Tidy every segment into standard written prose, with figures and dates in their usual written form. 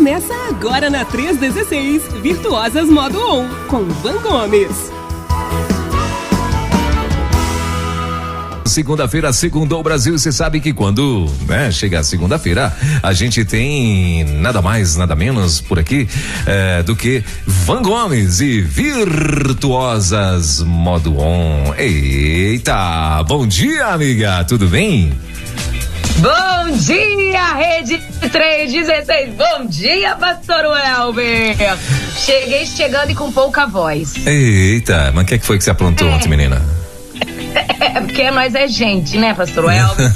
Começa agora na 316, Virtuosas Modo On, com Van Gomes. Segunda-feira, segundou o Brasil. Você sabe que quando chega a segunda-feira, a gente tem nada mais, nada menos por aqui do que Van Gomes e Virtuosas Modo On. Eita, bom dia, amiga, tudo bem? Bom dia, Rede 316. Bom dia, pastor Welber. Cheguei chegando e com pouca voz. Eita, mas o que foi que você aprontou ontem, menina? Porque nós é gente, né, pastor Welber?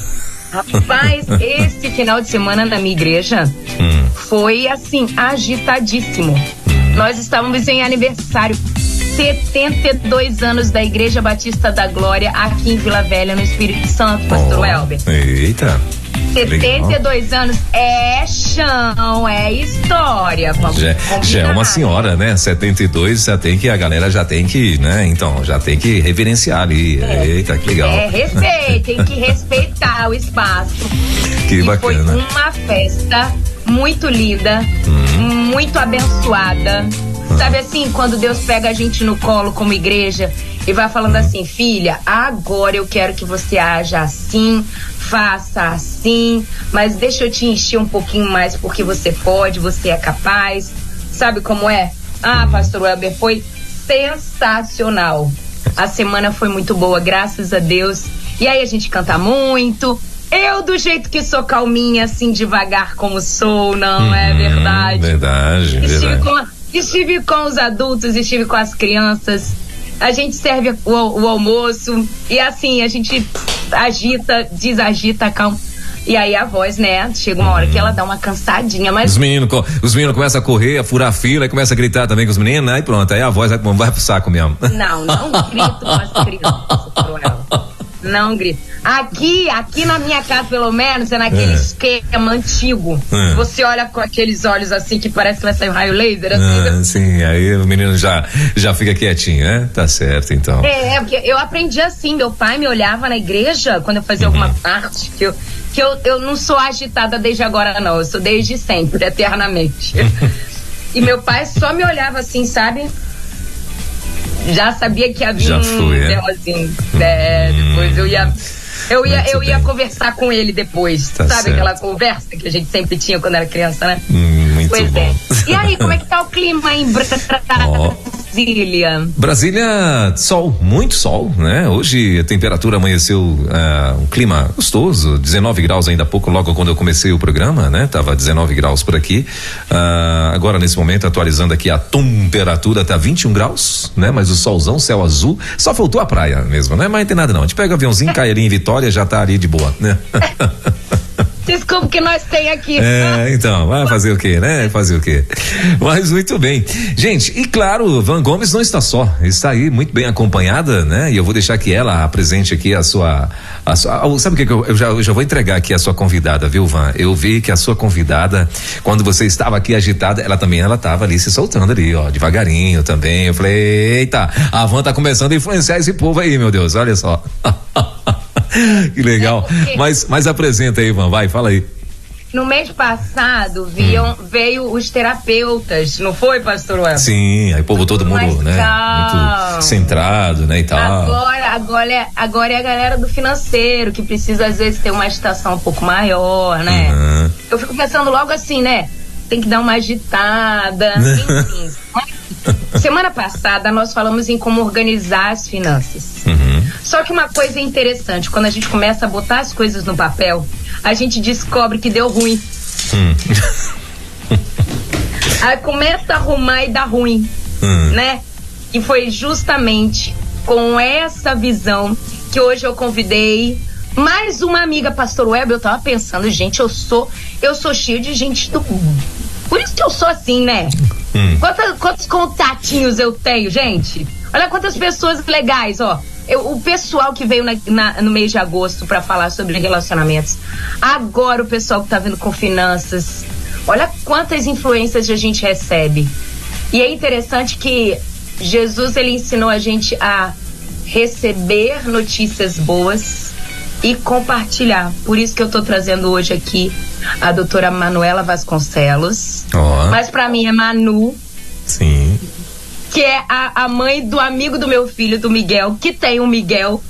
Rapaz, esse final de semana na minha igreja foi, assim, agitadíssimo. Nós estávamos em aniversário, 72 anos da Igreja Batista da Glória, aqui em Vila Velha, no Espírito Santo, pastor Welber. Eita. 72 anos é chão, é história. Já é uma senhora, né? 72, a galera já tem que, né? Então, já tem que reverenciar ali. Eita, que legal. Tem que respeitar o espaço. Que bacana. Foi uma festa muito linda, muito abençoada. Sabe assim, quando Deus pega a gente no colo como igreja e vai falando assim: filha, agora eu quero que você haja assim, faça assim, mas deixa eu te encher um pouquinho mais porque você pode, você é capaz. Sabe como é? Pastor Welber, foi sensacional. A semana foi muito boa, graças a Deus. E aí a gente canta muito. Eu, do jeito que sou calminha, assim, devagar como sou, não é verdade? Verdade. Estive com os adultos, estive com as crianças. A gente serve o almoço e assim, a gente agita, desagita, calma. E aí a voz, né? Chega uma hora que ela dá uma cansadinha, mas... Os meninos começam a correr, a furar a fila e começam a gritar também com os meninos, aí pronto, aí a voz vai pro saco mesmo. Não grito com as crianças, não grito. Aqui na minha casa, pelo menos, é naquele esquema antigo. Você olha com aqueles olhos assim que parece que vai sair um raio laser, assim. Sim, aí o menino já fica quietinho, né? Tá certo, então. Porque eu aprendi assim, meu pai me olhava na igreja quando eu fazia alguma parte, que eu não sou agitada desde agora, não, eu sou desde sempre, eternamente. E meu pai só me olhava assim, sabe? Já sabia que havia assim, depois eu ia conversar com ele depois, sabe certo. Aquela conversa que a gente sempre tinha quando era criança, né? Muito bom. E aí, como é que tá o clima em Brasília? Brasília, sol, muito sol, né? Hoje a temperatura amanheceu um clima gostoso, 19 graus ainda há pouco, logo quando eu comecei o programa, né? Tava 19 graus por aqui. Agora nesse momento, atualizando aqui, a temperatura tá 21 graus, né? Mas o solzão, céu azul, só faltou a praia mesmo, né? Mas não tem nada não, a gente pega o aviãozinho, cai ali em Vitória, já tá ali de boa, né? Desculpa que nós tem aqui. Então, vai fazer o quê, né? Fazer o quê? Mas muito bem. Gente, e claro, Van Gomes não está só, está aí muito bem acompanhada, né? E eu vou deixar que ela apresente aqui a sua sabe o que eu já vou entregar aqui a sua convidada, viu, Van? Eu vi que a sua convidada, quando você estava aqui agitada, ela estava ali se soltando ali, ó, devagarinho também. Eu falei, eita, a Van tá começando a influenciar esse povo aí, meu Deus, olha só. Que legal. Mas apresenta aí, Ivan, vai, fala aí. No mês passado veio os terapeutas, não foi, pastor Welber? Sim, aí povo todo mundo, né? Muito centrado, né, e tal. Agora é a galera do financeiro que precisa às vezes ter uma agitação um pouco maior, né? Eu fico pensando logo assim, né? Tem que dar uma agitada, enfim. Semana passada nós falamos em como organizar as finanças. Só que uma coisa interessante, quando a gente começa a botar as coisas no papel, a gente descobre que deu ruim. Aí começa a arrumar e dá ruim, né? E foi justamente com essa visão que hoje eu convidei mais uma amiga, pastor Welber. Eu tava pensando, gente, eu sou cheio de gente do... Por isso que eu sou assim, né? Quantos contatinhos eu tenho, gente? Olha quantas pessoas legais, ó. O pessoal que veio no mês de agosto para falar sobre relacionamentos. Agora o pessoal que tá vindo com finanças. Olha quantas influências a gente recebe. E é interessante que Jesus, ele ensinou a gente a receber notícias boas e compartilhar. Por isso que eu tô trazendo hoje aqui a doutora Manuela Vasconcelos. Mas para mim é Manu. Sim. Que é a mãe do amigo do meu filho, do Miguel, que tem um Miguel,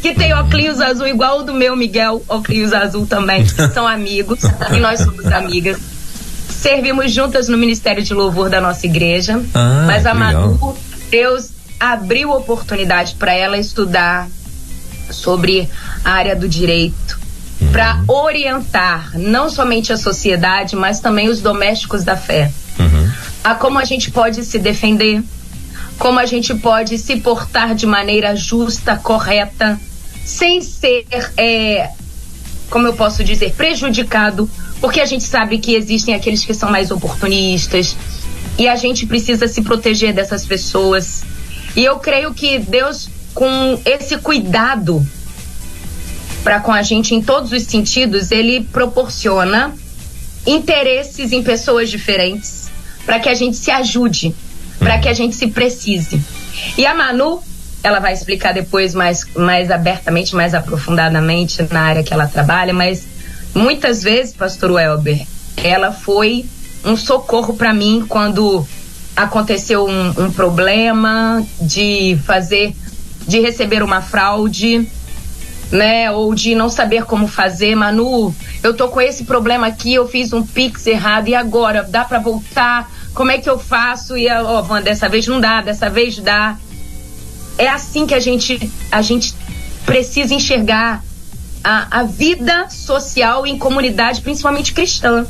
que tem óculos azul igual o do meu Miguel, óculos azul também. São amigos e nós somos amigas. Servimos juntas no Ministério de Louvor da nossa igreja. Mas a Manu, Deus abriu oportunidade para ela estudar sobre a área do direito, para orientar não somente a sociedade, mas também os domésticos da fé, a como a gente pode se defender, como a gente pode se portar de maneira justa, correta, sem ser, como eu posso dizer, prejudicado, porque a gente sabe que existem aqueles que são mais oportunistas e a gente precisa se proteger dessas pessoas. E eu creio que Deus, com esse cuidado para com a gente em todos os sentidos, ele proporciona interesses em pessoas diferentes para que a gente se ajude, para que a gente se precise. E a Manu, ela vai explicar depois mais abertamente, mais aprofundadamente na área que ela trabalha, mas muitas vezes, pastor Welber, ela foi um socorro para mim quando aconteceu um problema de receber uma fraude, né, ou de não saber como fazer. Manu, eu tô com esse problema aqui, eu fiz um Pix errado, e agora? Dá para voltar? Como é que eu faço? E, Van, dessa vez não dá, dessa vez dá. É assim que a gente precisa enxergar a vida social em comunidade, principalmente cristã.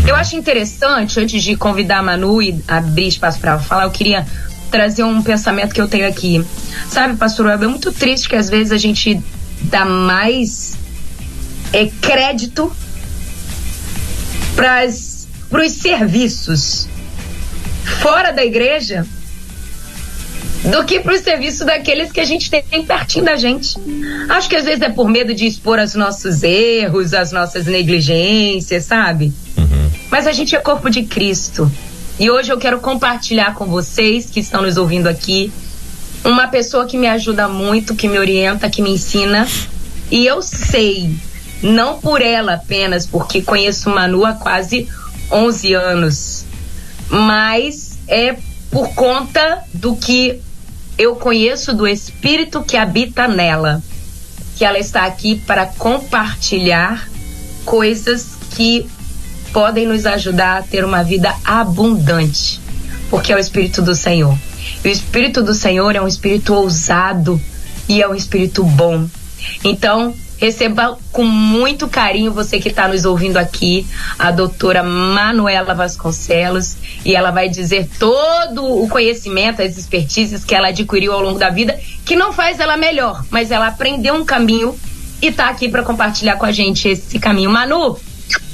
Eu acho interessante, antes de convidar a Manu e abrir espaço para ela falar, eu queria trazer um pensamento que eu tenho aqui. Sabe, pastor Welber, é muito triste que às vezes a gente dá mais crédito para os serviços fora da igreja do que para o serviço daqueles que a gente tem pertinho da gente. Acho que às vezes é por medo de expor os nossos erros, as nossas negligências, sabe? Mas a gente é corpo de Cristo. E hoje eu quero compartilhar com vocês que estão nos ouvindo aqui uma pessoa que me ajuda muito, que me orienta, que me ensina. E eu sei, não por ela apenas, porque conheço Manu há quase 11 anos, mas é por conta do que eu conheço do Espírito que habita nela, que ela está aqui para compartilhar coisas que podem nos ajudar a ter uma vida abundante, porque é o Espírito do Senhor. E o Espírito do Senhor é um Espírito ousado e é um Espírito bom. Então, receba com muito carinho, você que está nos ouvindo aqui, a doutora Manuela Vasconcelos, e ela vai dizer todo o conhecimento, as expertises que ela adquiriu ao longo da vida, que não faz ela melhor, mas ela aprendeu um caminho e está aqui para compartilhar com a gente esse caminho. Manu,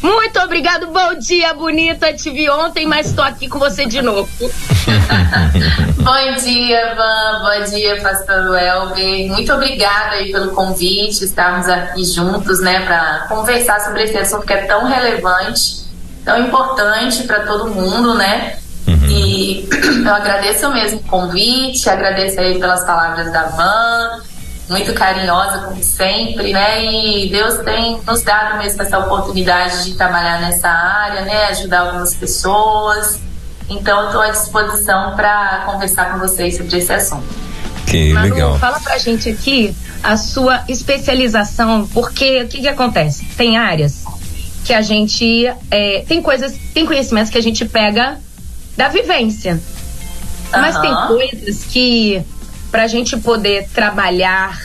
muito obrigado, bom dia, bonita. Te vi ontem, mas estou aqui com você de novo. Bom dia, Van. Bom dia, pastor Welber. Muito obrigada aí pelo convite, estarmos aqui juntos, né, para conversar sobre esse assunto que é tão relevante, tão importante para todo mundo, né? E eu agradeço mesmo o convite, agradeço aí pelas palavras da Van, muito carinhosa como sempre, né? E Deus tem nos dado mesmo essa oportunidade de trabalhar nessa área, né? Ajudar algumas pessoas. Então, eu estou à disposição para conversar com vocês sobre esse assunto. Que Manu, legal. Fala pra gente aqui a sua especialização, porque o que acontece? Tem áreas que a gente tem conhecimentos que a gente pega da vivência, mas tem coisas que, para a gente poder trabalhar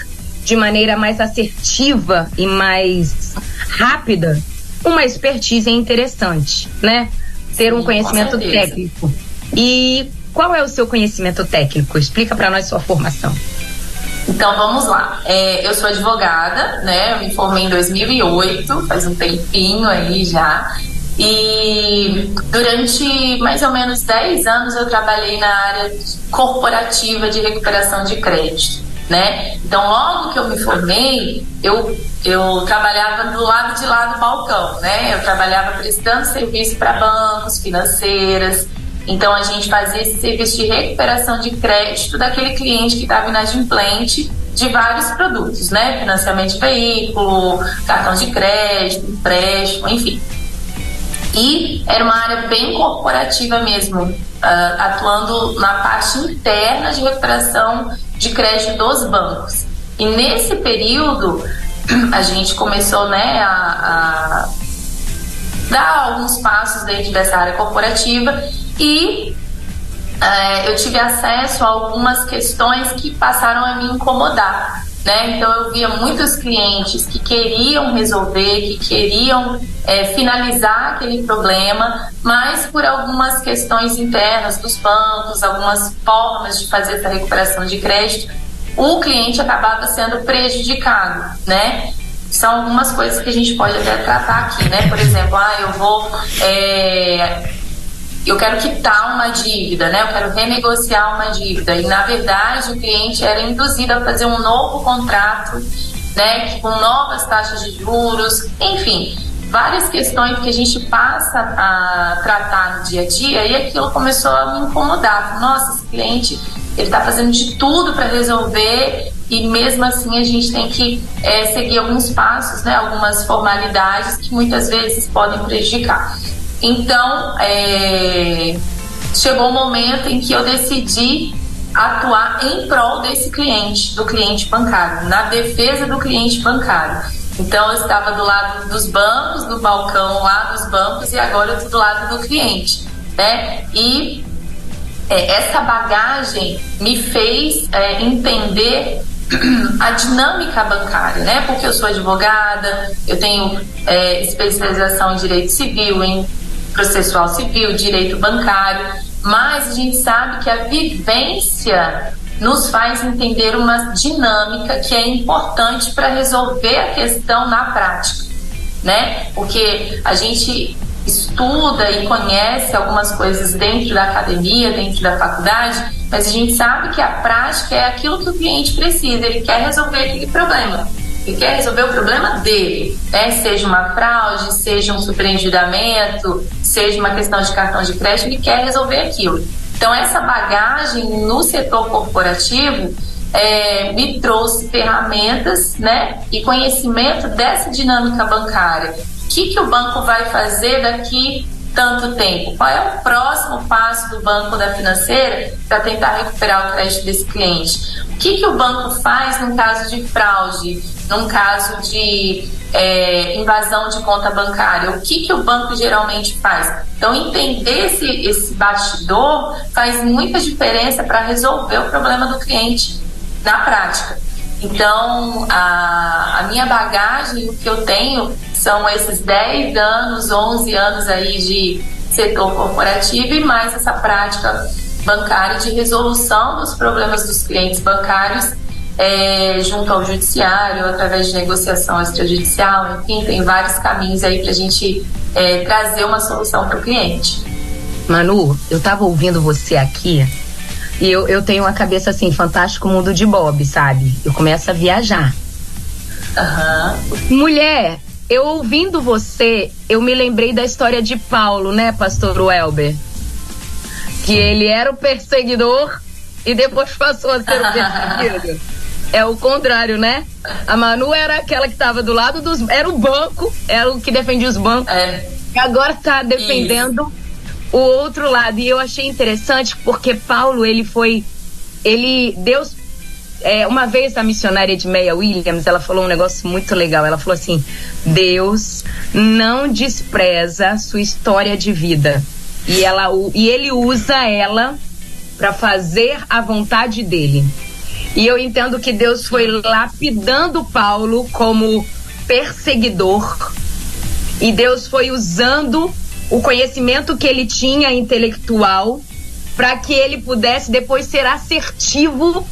de maneira mais assertiva e mais rápida, uma expertise é interessante, né? Ter um conhecimento técnico. E qual é o seu conhecimento técnico? Explica para nós sua formação. Então, vamos lá. Eu sou advogada, né? Eu me formei em 2008, faz um tempinho aí já. E durante mais ou menos 10 anos eu trabalhei na área corporativa de recuperação de crédito, né? Então, logo que eu me formei, eu trabalhava do lado de lá do balcão, né? Eu trabalhava prestando serviço para bancos, financeiras. Então, a gente fazia esse serviço de recuperação de crédito daquele cliente que estava inadimplente de vários produtos, né? Financiamento de veículo, cartão de crédito, empréstimo, enfim. E era uma área bem corporativa mesmo, atuando na parte interna de recuperação de crédito dos bancos. E nesse período, a gente começou, né, a dar alguns passos dentro dessa área corporativa e eu tive acesso a algumas questões que passaram a me incomodar, né? Então eu via muitos clientes que queriam resolver, que queriam finalizar aquele problema, mas por algumas questões internas dos bancos, algumas formas de fazer essa recuperação de crédito, o cliente acabava sendo prejudicado, né? São algumas coisas que a gente pode até tratar aqui, né? Por exemplo, eu quero quitar uma dívida, né? Eu quero renegociar uma dívida. E, na verdade, o cliente era induzido a fazer um novo contrato, né? Com novas taxas de juros, enfim, várias questões que a gente passa a tratar no dia a dia, e aquilo começou a me incomodar. Nossa, esse cliente, ele está fazendo de tudo para resolver, e mesmo assim a gente tem que seguir alguns passos, né? Algumas formalidades que muitas vezes podem prejudicar. Então, chegou um momento em que eu decidi atuar em prol desse cliente, do cliente bancário, na defesa do cliente bancário. Então, eu estava do lado dos bancos, do balcão lá dos bancos, e agora eu estou do lado do cliente, né? E essa bagagem me fez entender a dinâmica bancária, né? Porque eu sou advogada, eu tenho especialização em direito civil, em processual civil, direito bancário, mas a gente sabe que a vivência nos faz entender uma dinâmica que é importante para resolver a questão na prática, né? Porque a gente estuda e conhece algumas coisas dentro da academia, dentro da faculdade, mas a gente sabe que a prática é aquilo que o cliente precisa, ele quer resolver aquele problema. Ele quer resolver o problema dele, né? Seja uma fraude, seja um superendividamento, seja uma questão de cartão de crédito, ele quer resolver aquilo. Então, essa bagagem no setor corporativo me trouxe ferramentas, né? E conhecimento dessa dinâmica bancária. O que o banco vai fazer daqui tanto tempo? Qual é o próximo passo do banco, da financeira, para tentar recuperar o crédito desse cliente? O que o banco faz num caso de fraude, num caso de invasão de conta bancária? O que o banco geralmente faz? Então, entender esse bastidor faz muita diferença para resolver o problema do cliente na prática. Então, a minha bagagem, o que eu tenho, são esses 10 anos, 11 anos aí de setor corporativo e mais essa prática bancária de resolução dos problemas dos clientes bancários junto ao judiciário, através de negociação extrajudicial, enfim, tem vários caminhos aí para a gente trazer uma solução para o cliente. Manu, eu estava ouvindo você aqui e eu tenho uma cabeça assim, fantástico mundo de Bob, sabe? Eu começo a viajar. Mulher, eu ouvindo você, eu me lembrei da história de Paulo, né, pastor Welber? Que ele era o perseguidor e depois passou a ser o perseguido. É o contrário, né? A Manu era aquela que estava do lado dos... Era o banco, era o que defendia os bancos. E agora está defendendo o outro lado. E eu achei interessante porque Paulo, Deus... uma vez a missionária Edmeia Williams, ela falou um negócio muito legal. Ela falou assim: Deus não despreza a sua história de vida. E ele usa ela para fazer a vontade dele. E eu entendo que Deus foi lapidando Paulo como perseguidor, e Deus foi usando o conhecimento que ele tinha intelectual para que ele pudesse depois ser assertivo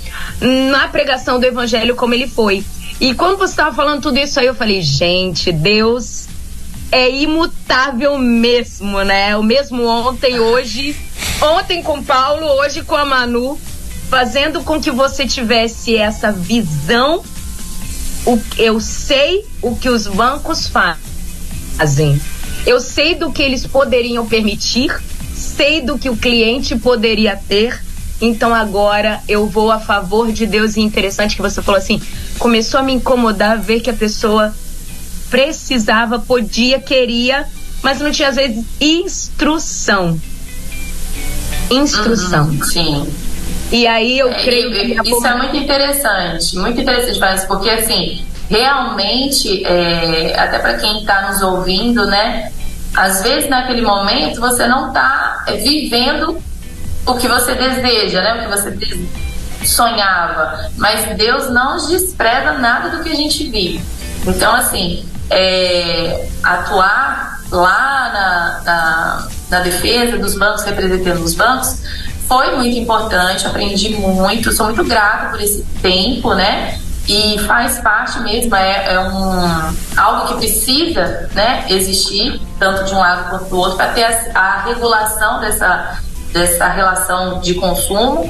na pregação do evangelho como ele foi. E quando você estava falando tudo isso aí, eu falei, gente, Deus é imutável mesmo, né? O mesmo ontem, hoje, ontem com Paulo, hoje com a Manu, fazendo com que você tivesse essa visão. Eu sei o que os bancos fazem, eu sei do que eles poderiam permitir, sei do que o cliente poderia ter, então agora eu vou a favor de Deus. E interessante que você falou assim, começou a me incomodar ver que a pessoa precisava, podia, queria, mas não tinha às vezes instrução. Sim. E aí eu creio que isso é muito interessante, Vanessa, porque assim, realmente, até para quem está nos ouvindo, né, às vezes naquele momento você não está vivendo o que você deseja, né, o que você sonhava, mas Deus não despreza nada do que a gente vive. Então, assim, atuar lá na defesa dos bancos, representando os bancos, foi muito importante, aprendi muito, sou muito grata por esse tempo, né? E faz parte mesmo, algo que precisa, né, existir, tanto de um lado quanto do outro, para ter a regulação dessa relação de consumo,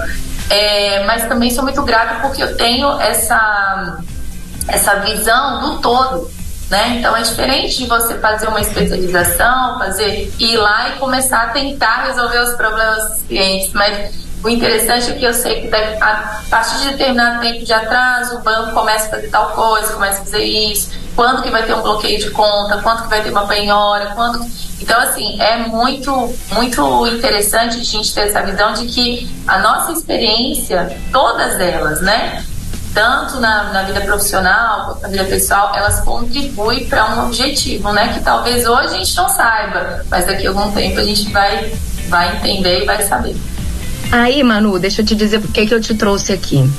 mas também sou muito grata porque eu tenho essa visão do todo, né? Então é diferente de você fazer uma especialização, ir lá e começar a tentar resolver os problemas dos clientes, mas o interessante é que eu sei que a partir de determinado tempo de atraso, o banco começa a fazer tal coisa, começa a fazer isso, quando que vai ter um bloqueio de conta, quando que vai ter uma penhora, Então, assim, é muito, muito interessante a gente ter essa visão de que a nossa experiência, todas elas, né, tanto na vida profissional quanto na vida pessoal, elas contribuem para um objetivo, né? Que talvez hoje a gente não saiba, mas daqui a algum tempo a gente vai entender e vai saber. Aí, Manu, deixa eu te dizer por que eu te trouxe aqui.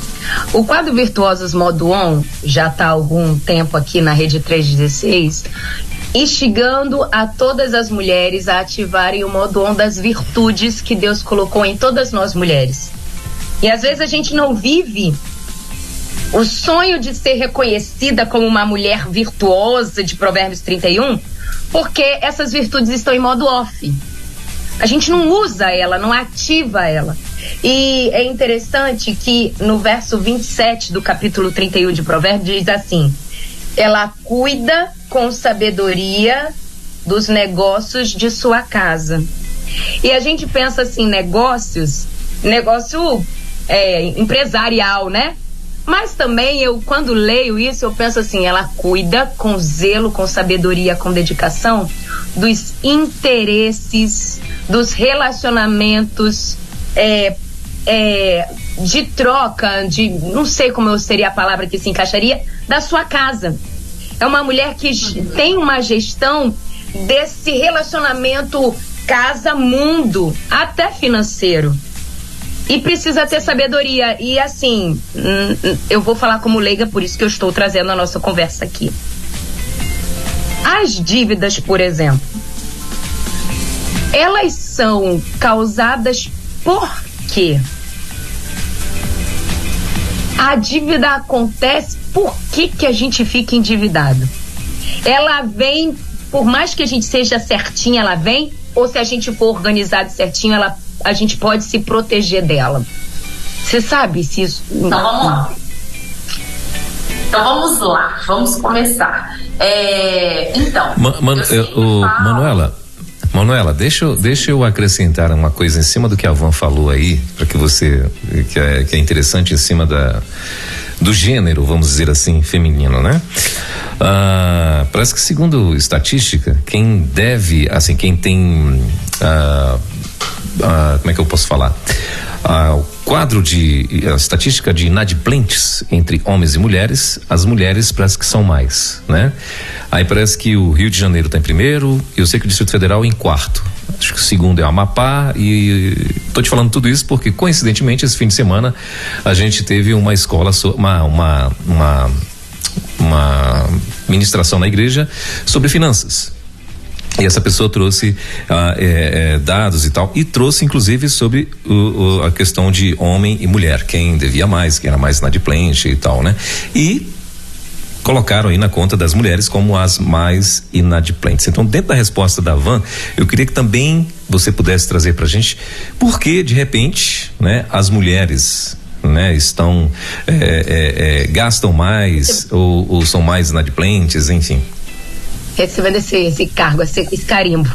O quadro Virtuosos Modo On já está há algum tempo aqui na Rede 316, instigando a todas as mulheres a ativarem o modo on das virtudes que Deus colocou em todas nós mulheres. E às vezes a gente não vive o sonho de ser reconhecida como uma mulher virtuosa de Provérbios 31, porque essas virtudes estão em modo off. A gente não usa ela, não ativa ela. E é interessante que no verso 27 do capítulo 31 de Provérbios diz assim: ela cuida com sabedoria dos negócios de sua casa. E a gente pensa assim, negócio empresarial, né? Mas também quando leio isso, eu penso assim, ela cuida com zelo, com sabedoria, com dedicação dos interesses, dos relacionamentos, de troca, não sei como seria a palavra que se encaixaria, da sua casa. É uma mulher que tem uma gestão desse relacionamento casa-mundo, até financeiro. E precisa ter sabedoria. E assim, eu vou falar como leiga, por isso que eu estou trazendo a nossa conversa aqui. As dívidas, por exemplo, elas são causadas por quê? A dívida acontece, por que a gente fica endividado? Ela vem, por mais que a gente seja certinha, ela vem, ou se a gente for organizado certinho, a gente pode se proteger dela. Você sabe se isso... Então vamos lá. Vamos começar. Manuela, deixa eu acrescentar uma coisa em cima do que a Van falou aí, para que você, que é interessante, em cima do gênero, vamos dizer assim, feminino, né? Parece que, segundo estatística, quem tem como é que eu posso falar? O quadro a estatística de inadimplentes entre homens e mulheres, as mulheres parece que são mais, né? Aí parece que o Rio de Janeiro está em primeiro, eu sei que o Distrito Federal em quarto. Acho que o segundo é o Amapá, e tô te falando tudo isso porque, coincidentemente, esse fim de semana a gente teve uma escola, uma ministração na igreja sobre finanças. E essa pessoa trouxe dados e tal, e trouxe inclusive sobre a questão de homem e mulher, quem devia mais, quem era mais inadimplente e tal, né? E colocaram aí na conta das mulheres como as mais inadimplentes. Então, dentro da resposta da Van, eu queria que também você pudesse trazer pra gente por que, de repente, né, as mulheres, né, estão gastam mais ou são mais inadimplentes, enfim. Recebendo esse cargo, esse carimbo.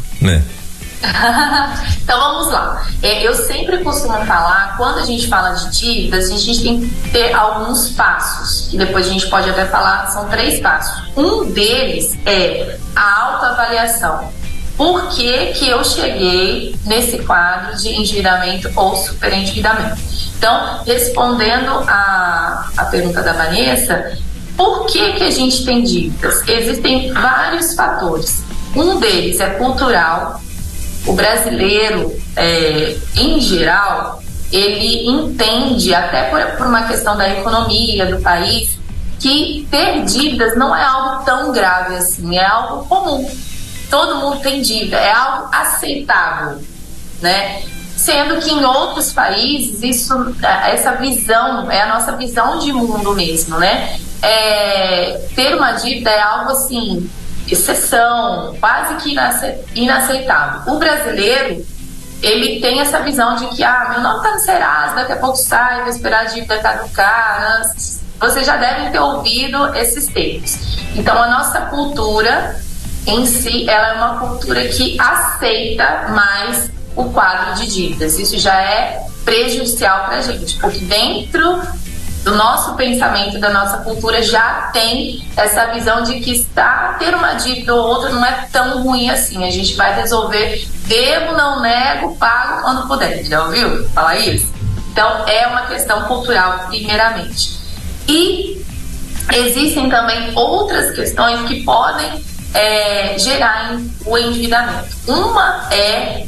Então vamos lá. Eu sempre costumo falar, quando a gente fala de dívidas, a gente tem que ter alguns passos, que depois a gente pode até falar, são 3 passos. Um deles é a autoavaliação. Por que que eu cheguei nesse quadro de endividamento ou superendividamento? Então, respondendo a pergunta da Vanessa, por que que a gente tem dívidas? Existem vários fatores. Um deles é cultural. O brasileiro, em geral, ele entende, até por uma questão da economia do país, que ter dívidas não é algo tão grave assim, é algo comum. Todo mundo tem dívida, é algo aceitável, né? Sendo que em outros países, essa visão, é a nossa visão de mundo mesmo, né? Ter uma dívida é algo assim, exceção, quase que inaceitável. O brasileiro, ele tem essa visão de que, meu nome tá no Serasa, daqui a pouco sai, vou esperar a dívida caducar. Vocês já devem ter ouvido esses termos. Então, a nossa cultura em si, ela é uma cultura que aceita mais o quadro de dívidas. Isso já é prejudicial pra gente, porque dentro do nosso pensamento, da nossa cultura, já tem essa visão de que ter uma dívida ou outra não é tão ruim assim. A gente vai resolver, devo, não nego, pago quando puder. Já ouviu falar isso? Então, é uma questão cultural, primeiramente. E existem também outras questões que podem gerar o endividamento. Uma é,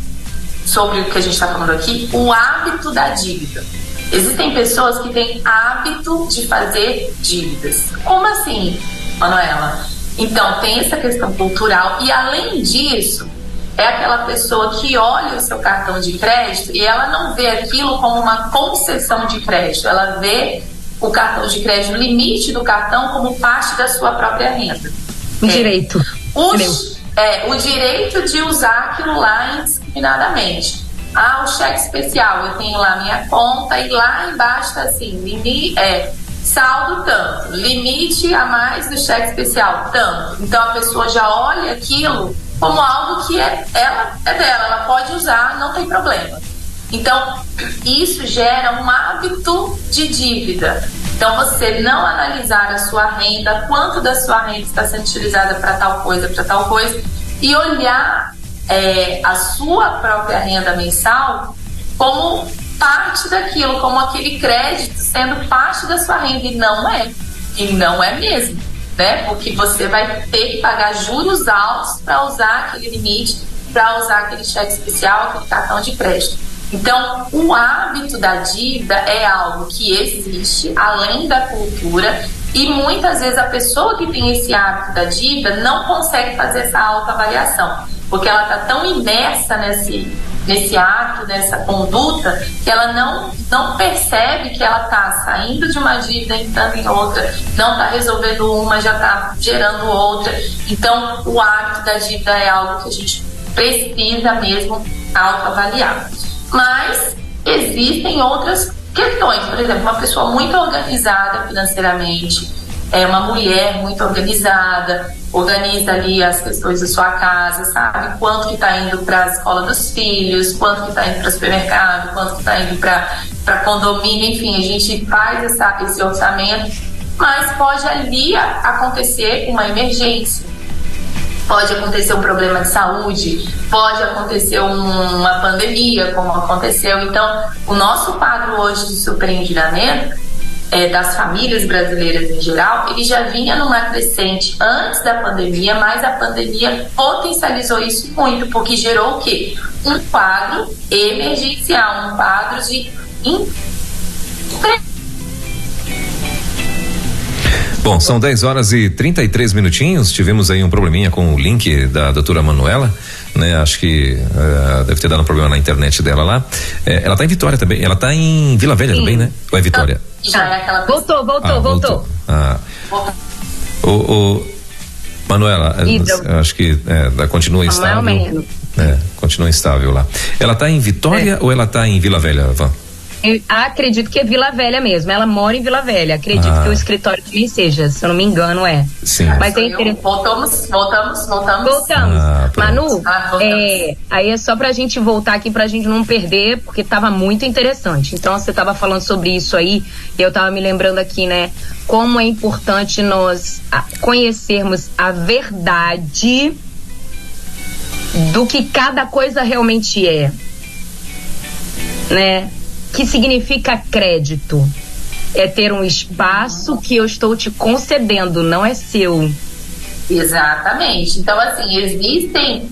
sobre o que a gente está falando aqui, o hábito da dívida. Existem pessoas que têm hábito de fazer dívidas. Como assim, Manuela? Então, tem essa questão cultural e, além disso, é aquela pessoa que olha o seu cartão de crédito e ela não vê aquilo como uma concessão de crédito, ela vê o cartão de crédito, o limite do cartão, como parte da sua própria renda. Direito. O direito de usar aquilo lá indiscriminadamente. O cheque especial, eu tenho lá minha conta e lá embaixo tá assim, saldo tanto, limite a mais do cheque especial tanto. Então a pessoa já olha aquilo como algo que ela é dela, ela pode usar, não tem problema. Então isso gera um hábito de dívida. Então você não analisar a sua renda, quanto da sua renda está sendo utilizada para tal coisa, e olhar a sua própria renda mensal como parte daquilo, como aquele crédito sendo parte da sua renda, e não é mesmo, né? Porque você vai ter que pagar juros altos para usar aquele limite, para usar aquele cheque especial, aquele cartão de crédito. Então, o hábito da dívida é algo que existe além da cultura, e muitas vezes a pessoa que tem esse hábito da dívida não consegue fazer essa autoavaliação, porque ela está tão imersa nesse ato, nessa conduta, que ela não percebe que ela está saindo de uma dívida, entrando em outra, não está resolvendo uma, já está gerando outra. Então, o hábito da dívida é algo que a gente precisa mesmo autoavaliar. Mas existem outras questões. Por exemplo, uma pessoa muito organizada financeiramente, uma mulher muito organizada, organiza ali as questões da sua casa, sabe quanto que está indo para a escola dos filhos, quanto que está indo para o supermercado, quanto que está indo para condomínio, enfim, a gente faz esse orçamento, mas pode ali acontecer uma emergência, pode acontecer um problema de saúde, pode acontecer uma pandemia, como aconteceu. Então, o nosso quadro hoje de superendividamento das famílias brasileiras em geral, ele já vinha numa crescente antes da pandemia, mas a pandemia potencializou isso muito, porque gerou o quê? Um quadro emergencial, um quadro de Bom, são 10h33. Tivemos aí um probleminha com o link da doutora Manuela, né? Acho que deve ter dado um problema na internet dela lá. Ela tá em Vitória também. Ela tá em Vila Velha também, né? Ou é Vitória? Já é aquela pessoa. Voltou. Manuela, acho que continua instável. Continua instável lá. Ela tá em Vitória ou ela tá em Vila Velha, Van? Eu acredito que é Vila Velha mesmo. Ela mora em Vila Velha. Acredito que o escritório também seja, se eu não me engano, é. Sim. Mas é interessante. Voltamos. Manu, voltamos. aí é só pra gente voltar aqui, pra gente não perder, porque tava muito interessante. Então, você tava falando sobre isso aí, e eu tava me lembrando aqui, né, como é importante nós conhecermos a verdade do que cada coisa realmente é, né? Que significa crédito? É ter um espaço que eu estou te concedendo, não é seu. Exatamente. Então, assim, existem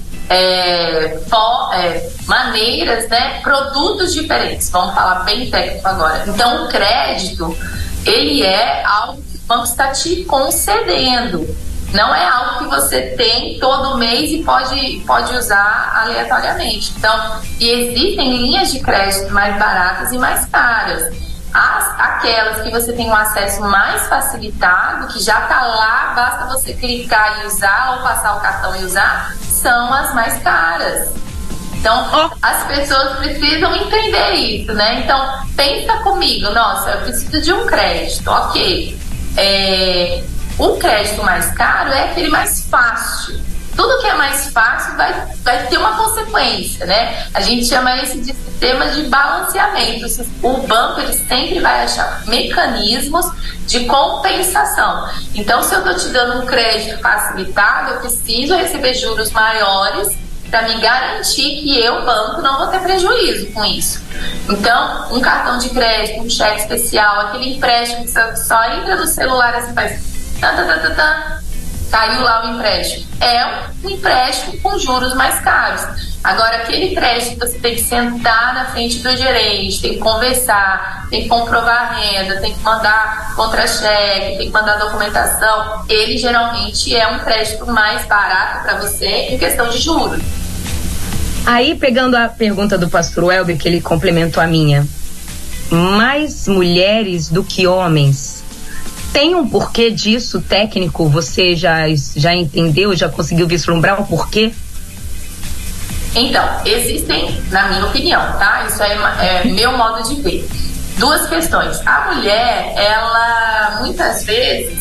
maneiras, né? Produtos diferentes. Vamos falar bem técnico agora. Então, o crédito, ele é algo que o banco está te concedendo. Não é algo que você tem todo mês e pode usar aleatoriamente. Então, e existem linhas de crédito mais baratas e mais caras. Aquelas que você tem um acesso mais facilitado, que já está lá, basta você clicar e usar, ou passar o cartão e usar, são as mais caras. Então, as pessoas precisam entender isso, né? Então, pensa comigo, nossa, eu preciso de um crédito, ok. O crédito mais caro é aquele mais fácil. Tudo que é mais fácil vai ter uma consequência, né? A gente chama esse de sistema de balanceamento. O banco, ele sempre vai achar mecanismos de compensação. Então, se eu estou te dando um crédito facilitado, eu preciso receber juros maiores para me garantir que eu, banco, não vou ter prejuízo com isso. Então, um cartão de crédito, um cheque especial, aquele empréstimo que só entra no celular assim, faz caiu lá o empréstimo. É um empréstimo com juros mais caros. Agora, aquele crédito você tem que sentar na frente do gerente, tem que conversar, tem que comprovar a renda, tem que mandar contra-cheque, tem que mandar documentação. Ele geralmente é um crédito mais barato para você em questão de juros. Aí, pegando a pergunta do pastor Welber, que ele complementou a minha, mais mulheres do que homens. Tem um porquê disso técnico? Você já entendeu, já conseguiu vislumbrar o porquê? Então, existem, na minha opinião, tá? Isso é meu modo de ver. Duas questões. A mulher, ela, muitas vezes,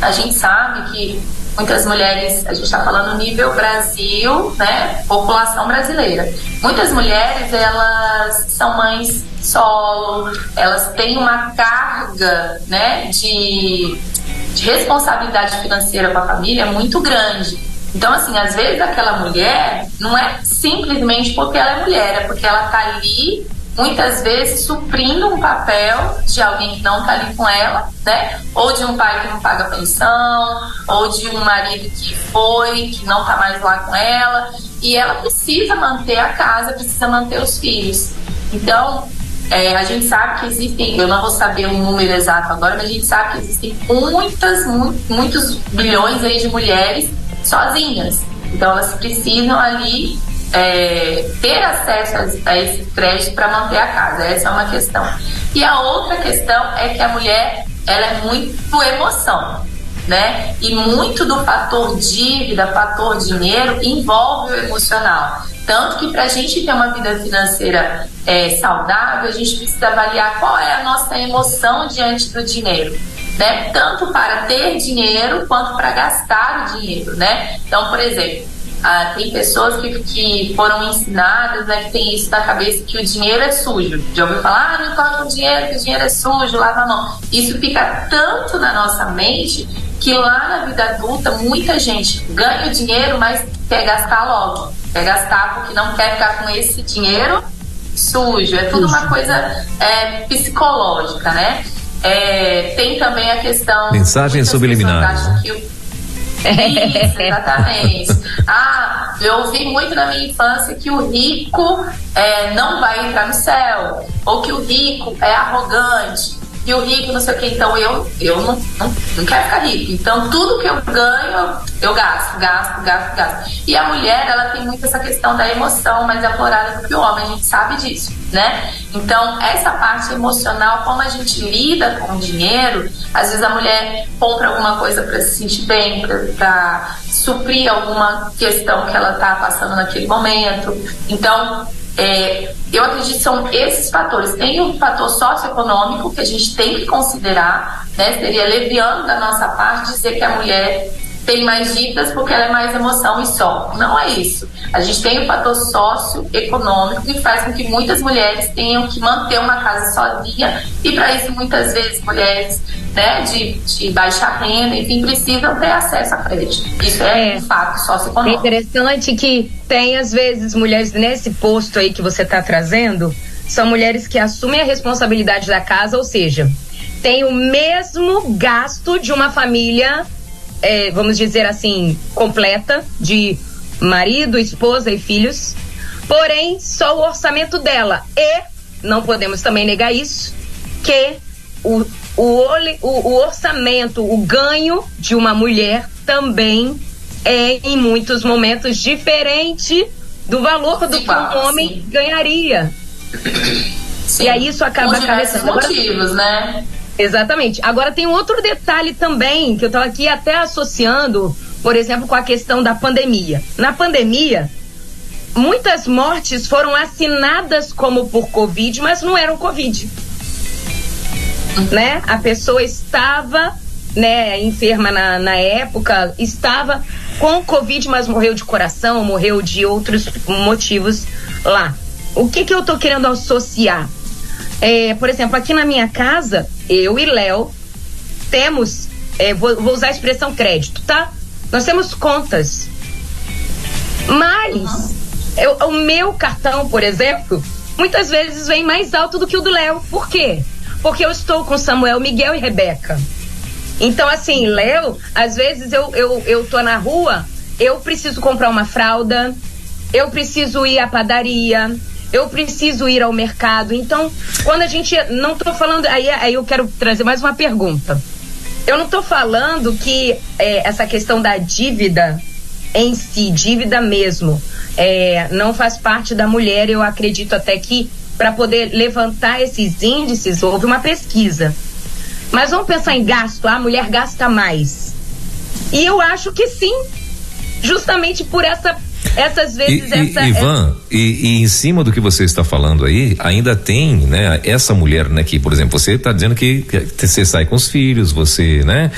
a gente sabe que muitas mulheres, a gente está falando nível Brasil, né? População brasileira. Muitas mulheres, elas são mães solo, elas têm uma carga, né, de responsabilidade financeira com a família muito grande. Então, assim, às vezes aquela mulher não é simplesmente porque ela é mulher, é porque ela tá ali, muitas vezes, suprindo um papel de alguém que não tá ali com ela, né? Ou de um pai que não paga pensão, ou de um marido que não tá mais lá com ela, e ela precisa manter a casa, precisa manter os filhos. Então, a gente sabe que existem, eu não vou saber o número exato agora, mas a gente sabe que existem muitos bilhões aí de mulheres sozinhas. Então elas precisam ali ter acesso a esse crédito para manter a casa. Essa é uma questão. E a outra questão é que a mulher, ela é muito emoção, né? E muito do fator dívida, fator dinheiro, envolve o emocional. Tanto que para a gente ter uma vida financeira saudável, a gente precisa avaliar qual é a nossa emoção diante do dinheiro, né? Tanto para ter dinheiro quanto para gastar o dinheiro, né? Então, por exemplo, tem pessoas que foram ensinadas, né, que tem isso na cabeça, que o dinheiro é sujo. Já ouviu falar? Não toca o dinheiro, que o dinheiro é sujo, lava a mão. Isso fica tanto na nossa mente que lá na vida adulta muita gente ganha o dinheiro, mas quer gastar logo. Quer gastar porque não quer ficar com esse dinheiro sujo. É tudo uma coisa psicológica, né? Tem também a questão... Mensagens subliminares. Isso, exatamente. Eu ouvi muito na minha infância que o rico não vai entrar no céu, ou que o rico é arrogante, e o rico não sei o que. Então eu não quero ficar rico. Então tudo que eu ganho, eu gasto. E a mulher, ela tem muito essa questão da emoção mais aflorada do que o homem, a gente sabe disso, né? Então essa parte emocional, como a gente lida com o dinheiro, às vezes a mulher compra alguma coisa para se sentir bem, para suprir alguma questão que ela tá passando naquele momento. Então eu acredito que são esses fatores. Tem o fator socioeconômico que a gente tem que considerar, né? Seria leviano da nossa parte dizer que a mulher tem mais dívidas porque ela é mais emoção e só. Não é isso. A gente tem o fator socioeconômico que faz com que muitas mulheres tenham que manter uma casa sozinha, e para isso muitas vezes mulheres, né, de baixa renda, enfim, precisam ter acesso a crédito. Isso é um fato socioeconômico. É interessante que tem às vezes mulheres nesse posto aí que você está trazendo, são mulheres que assumem a responsabilidade da casa, ou seja, tem o mesmo gasto de uma família, vamos dizer assim, completa, de marido, esposa e filhos, porém só o orçamento dela, e não podemos também negar isso, que o orçamento, o ganho de uma mulher também é em muitos momentos diferente do valor do que um homem ganharia. Sim. E aí isso acaba acarretando motivos, né? Exatamente. Agora tem um outro detalhe também, que eu estava aqui até associando, por exemplo, com a questão da pandemia. Na pandemia, muitas mortes foram assinadas como por Covid, mas não eram Covid. Né? A pessoa estava, né, enferma na época, estava com Covid, mas morreu de coração, morreu de outros motivos lá. O que eu tô querendo associar? Por exemplo, aqui na minha casa, eu e Léo temos, vou usar a expressão crédito, tá? Nós temos contas. Mas o meu cartão, por exemplo, muitas vezes vem mais alto do que o do Léo. Por quê? Porque eu estou com Samuel, Miguel e Rebeca. Então, assim, Léo, às vezes eu tô na rua, eu preciso comprar uma fralda, eu preciso ir à padaria, eu preciso ir ao mercado. Então, quando a gente, não tô falando, aí eu quero trazer mais uma pergunta. Eu não tô falando que essa questão da dívida em si, dívida mesmo, não faz parte da mulher. Eu acredito até que para poder levantar esses índices, houve uma pesquisa. Mas vamos pensar em gasto, a mulher gasta mais. E eu acho que sim, justamente por essas vezes... Ivan, e em cima do que você está falando aí, ainda tem, né, essa mulher, né, que, por exemplo, você está dizendo que você sai com os filhos, você, né,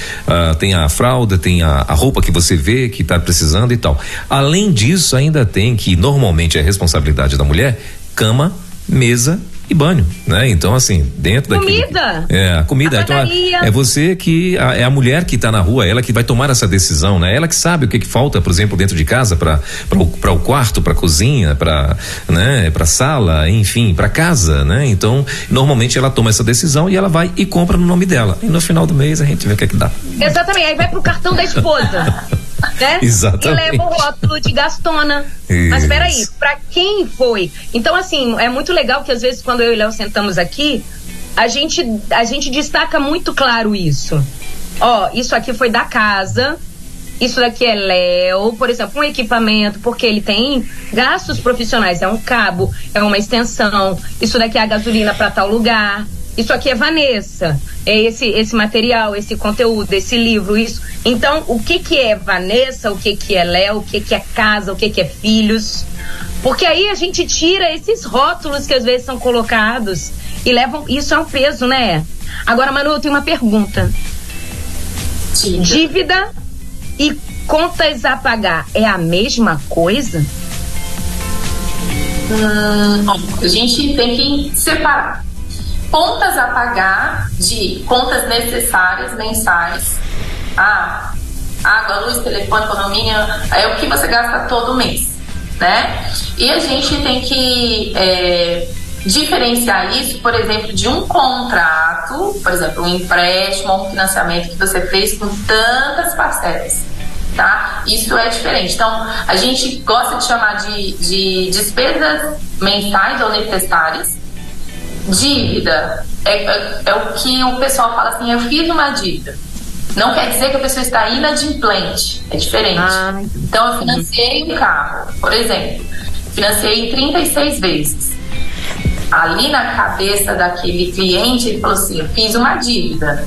tem a fralda, tem a roupa que você vê que está precisando e tal. Além disso, ainda tem, que normalmente é responsabilidade da mulher, cama, mesa e banho, né? Então, assim, dentro comida. A comida. Então, é você que é a mulher que está na rua, ela que vai tomar essa decisão, né? Ela que sabe o que falta, por exemplo, dentro de casa, para o quarto, para a cozinha, para sala, enfim, para casa, né? Então, normalmente ela toma essa decisão e ela vai e compra no nome dela. E no final do mês a gente vê o que é que dá. Exatamente, aí vai pro cartão da esposa. Né? Exatamente. E leva o rótulo de gastona. Isso. Mas peraí, pra quem foi? Então, assim, é muito legal que às vezes quando eu e o Léo sentamos aqui, a gente destaca muito claro isso. Isso aqui foi da casa, isso daqui é Léo, por exemplo, um equipamento, porque ele tem gastos profissionais, é um cabo, é uma extensão, isso daqui é a gasolina pra tal lugar. Isso aqui é Vanessa, é esse material, esse conteúdo, esse livro, isso. Então, o que é Vanessa, o que é Léo, o que é casa, o que é filhos? Porque aí a gente tira esses rótulos que às vezes são colocados e levam, isso é um peso, né? Agora, Manu, eu tenho uma pergunta. Sim. Dívida e contas a pagar é a mesma coisa? A gente tem que separar. Contas a pagar de contas necessárias mensais, água, luz, telefone, condomínio, é o que você gasta todo mês, né? E a gente tem que diferenciar isso, por exemplo, de um contrato, por exemplo, um empréstimo ou um financiamento que você fez com tantas parcelas, tá? Isso é diferente. Então, a gente gosta de chamar de despesas mensais ou necessárias. Dívida é o que o pessoal fala assim, eu fiz uma dívida. Não quer dizer que a pessoa está inadimplente, é diferente. Então, eu financiei um carro, por exemplo, financiei em 36 vezes. Ali na cabeça daquele cliente, ele falou assim, eu fiz uma dívida.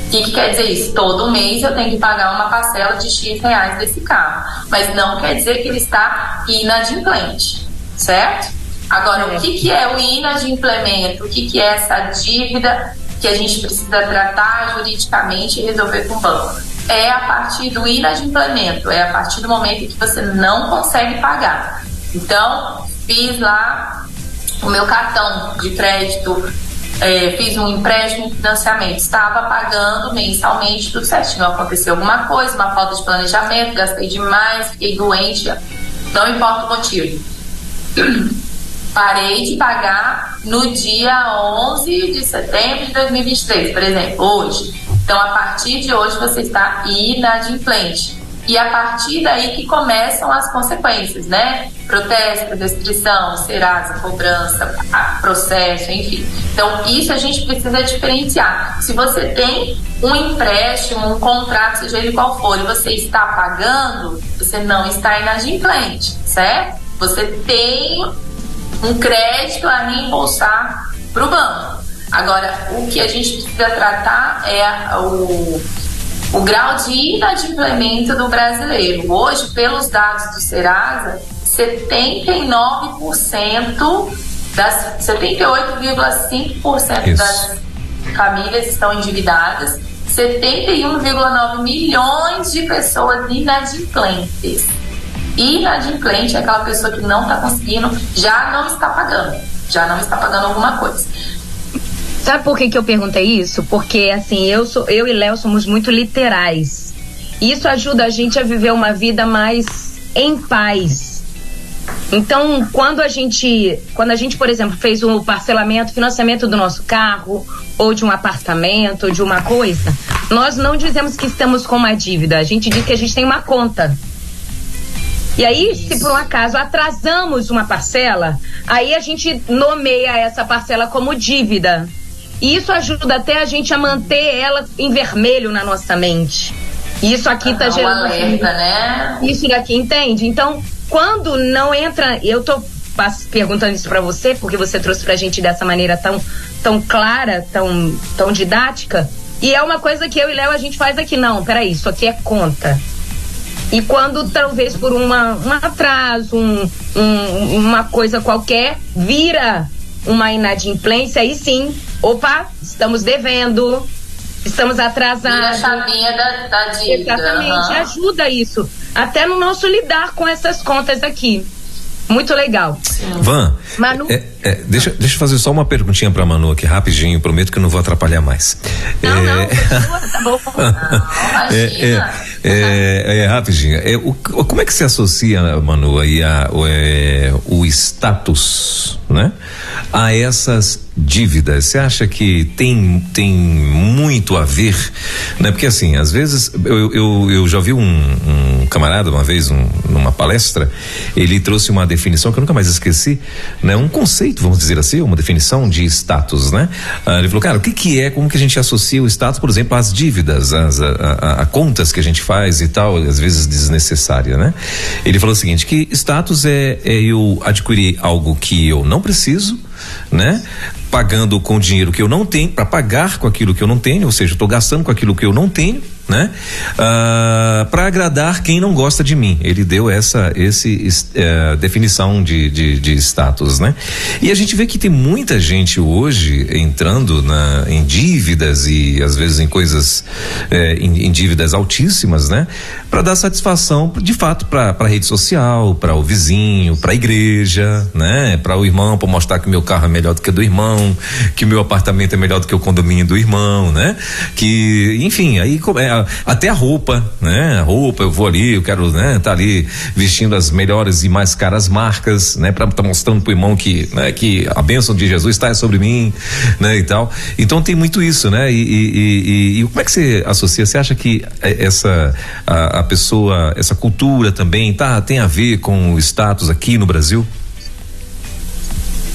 O que quer dizer isso? Todo mês eu tenho que pagar uma parcela de X reais desse carro. Mas não quer dizer que ele está inadimplente, certo? Agora, o que é o inadimplemento? O que é essa dívida que a gente precisa tratar juridicamente e resolver com o banco? É a partir do inadimplemento, é a partir do momento em que você não consegue pagar. Então, fiz lá o meu cartão de crédito, fiz um empréstimo e financiamento, estava pagando mensalmente tudo certinho. Aconteceu alguma coisa, uma falta de planejamento, gastei demais, fiquei doente, não importa o motivo. Parei de pagar no dia 11 de setembro de 2023, por exemplo, hoje. Então, a partir de hoje, você está inadimplente. E a partir daí que começam as consequências, né? Protesto, restrição, Serasa, cobrança, processo, enfim. Então, isso a gente precisa diferenciar. Se você tem um empréstimo, um contrato, seja ele qual for, e você está pagando, você não está inadimplente, certo? Você tem um crédito a reembolsar para o banco. Agora, o que a gente precisa tratar é o grau de inadimplemento do brasileiro. Hoje, pelos dados do Serasa, 78,5% das famílias estão endividadas, 71,9 milhões de pessoas inadimplentes. Inadimplente é aquela pessoa que não está conseguindo, já não está pagando alguma coisa. Sabe por que eu perguntei isso? Porque, assim, eu e Léo somos muito literais. Isso ajuda a gente a viver uma vida mais em paz. Então, quando a gente, por exemplo, fez o parcelamento, financiamento do nosso carro, ou de um apartamento, ou de uma coisa, nós não dizemos que estamos com uma dívida, a gente diz que a gente tem uma conta. E aí, se por um acaso atrasamos uma parcela, aí a gente nomeia essa parcela como dívida. E isso ajuda até a gente a manter ela em vermelho na nossa mente. E isso aqui tá gerando... alerta, né? Isso daqui, entende? Então, quando não entra... Eu tô perguntando isso pra você, porque você trouxe pra gente dessa maneira tão clara, tão didática. E é uma coisa que eu e Léo a gente faz aqui. Não, peraí, isso aqui é conta. E quando talvez por um atraso, uma coisa qualquer, vira uma inadimplência, aí sim, opa, estamos devendo, estamos atrasados. Vira a chavinha da dívida. Exatamente, ajuda isso, até no nosso lidar com essas contas aqui. Muito legal. Van, Manu? deixa eu fazer só uma perguntinha pra Manu aqui, rapidinho, prometo que eu não vou atrapalhar mais. Não, tá bom. Rapidinho. Como é que se associa, Manu, aí o status, né, a essas dívidas? Você acha que tem muito a ver, né? Porque assim, às vezes eu já vi um camarada uma vez numa palestra, ele trouxe uma definição que eu nunca mais esqueci, né? Um conceito, vamos dizer assim, uma definição de status, né? Ele falou, cara, como que a gente associa o status, por exemplo, às dívidas, a contas que a gente faz e tal, às vezes desnecessária, né? Ele falou o seguinte, que status é eu adquirir algo que eu não preciso, né? Pagando com dinheiro que eu não tenho, para pagar com aquilo que eu não tenho, ou seja, eu tô gastando com aquilo que eu não tenho, né? Para agradar quem não gosta de mim. Ele deu essa definição de status, né? E a gente vê que tem muita gente hoje entrando em dívidas e às vezes em coisas em dívidas altíssimas, né? Para dar satisfação, de fato, para a rede social, para o vizinho, para a igreja, né? Para o irmão, para mostrar que o meu carro é melhor do que o do irmão, que o meu apartamento é melhor do que o condomínio do irmão, né? Que, enfim, aí até a roupa, né? A roupa, eu vou ali, eu quero, né? Tá ali vestindo as melhores e mais caras marcas, né? Pra tá mostrando pro irmão que, né? Que a bênção de Jesus está sobre mim, né? E tal. Então tem muito isso, né? E como é que você associa? Você acha que a pessoa, essa cultura também tem a ver com o status aqui no Brasil?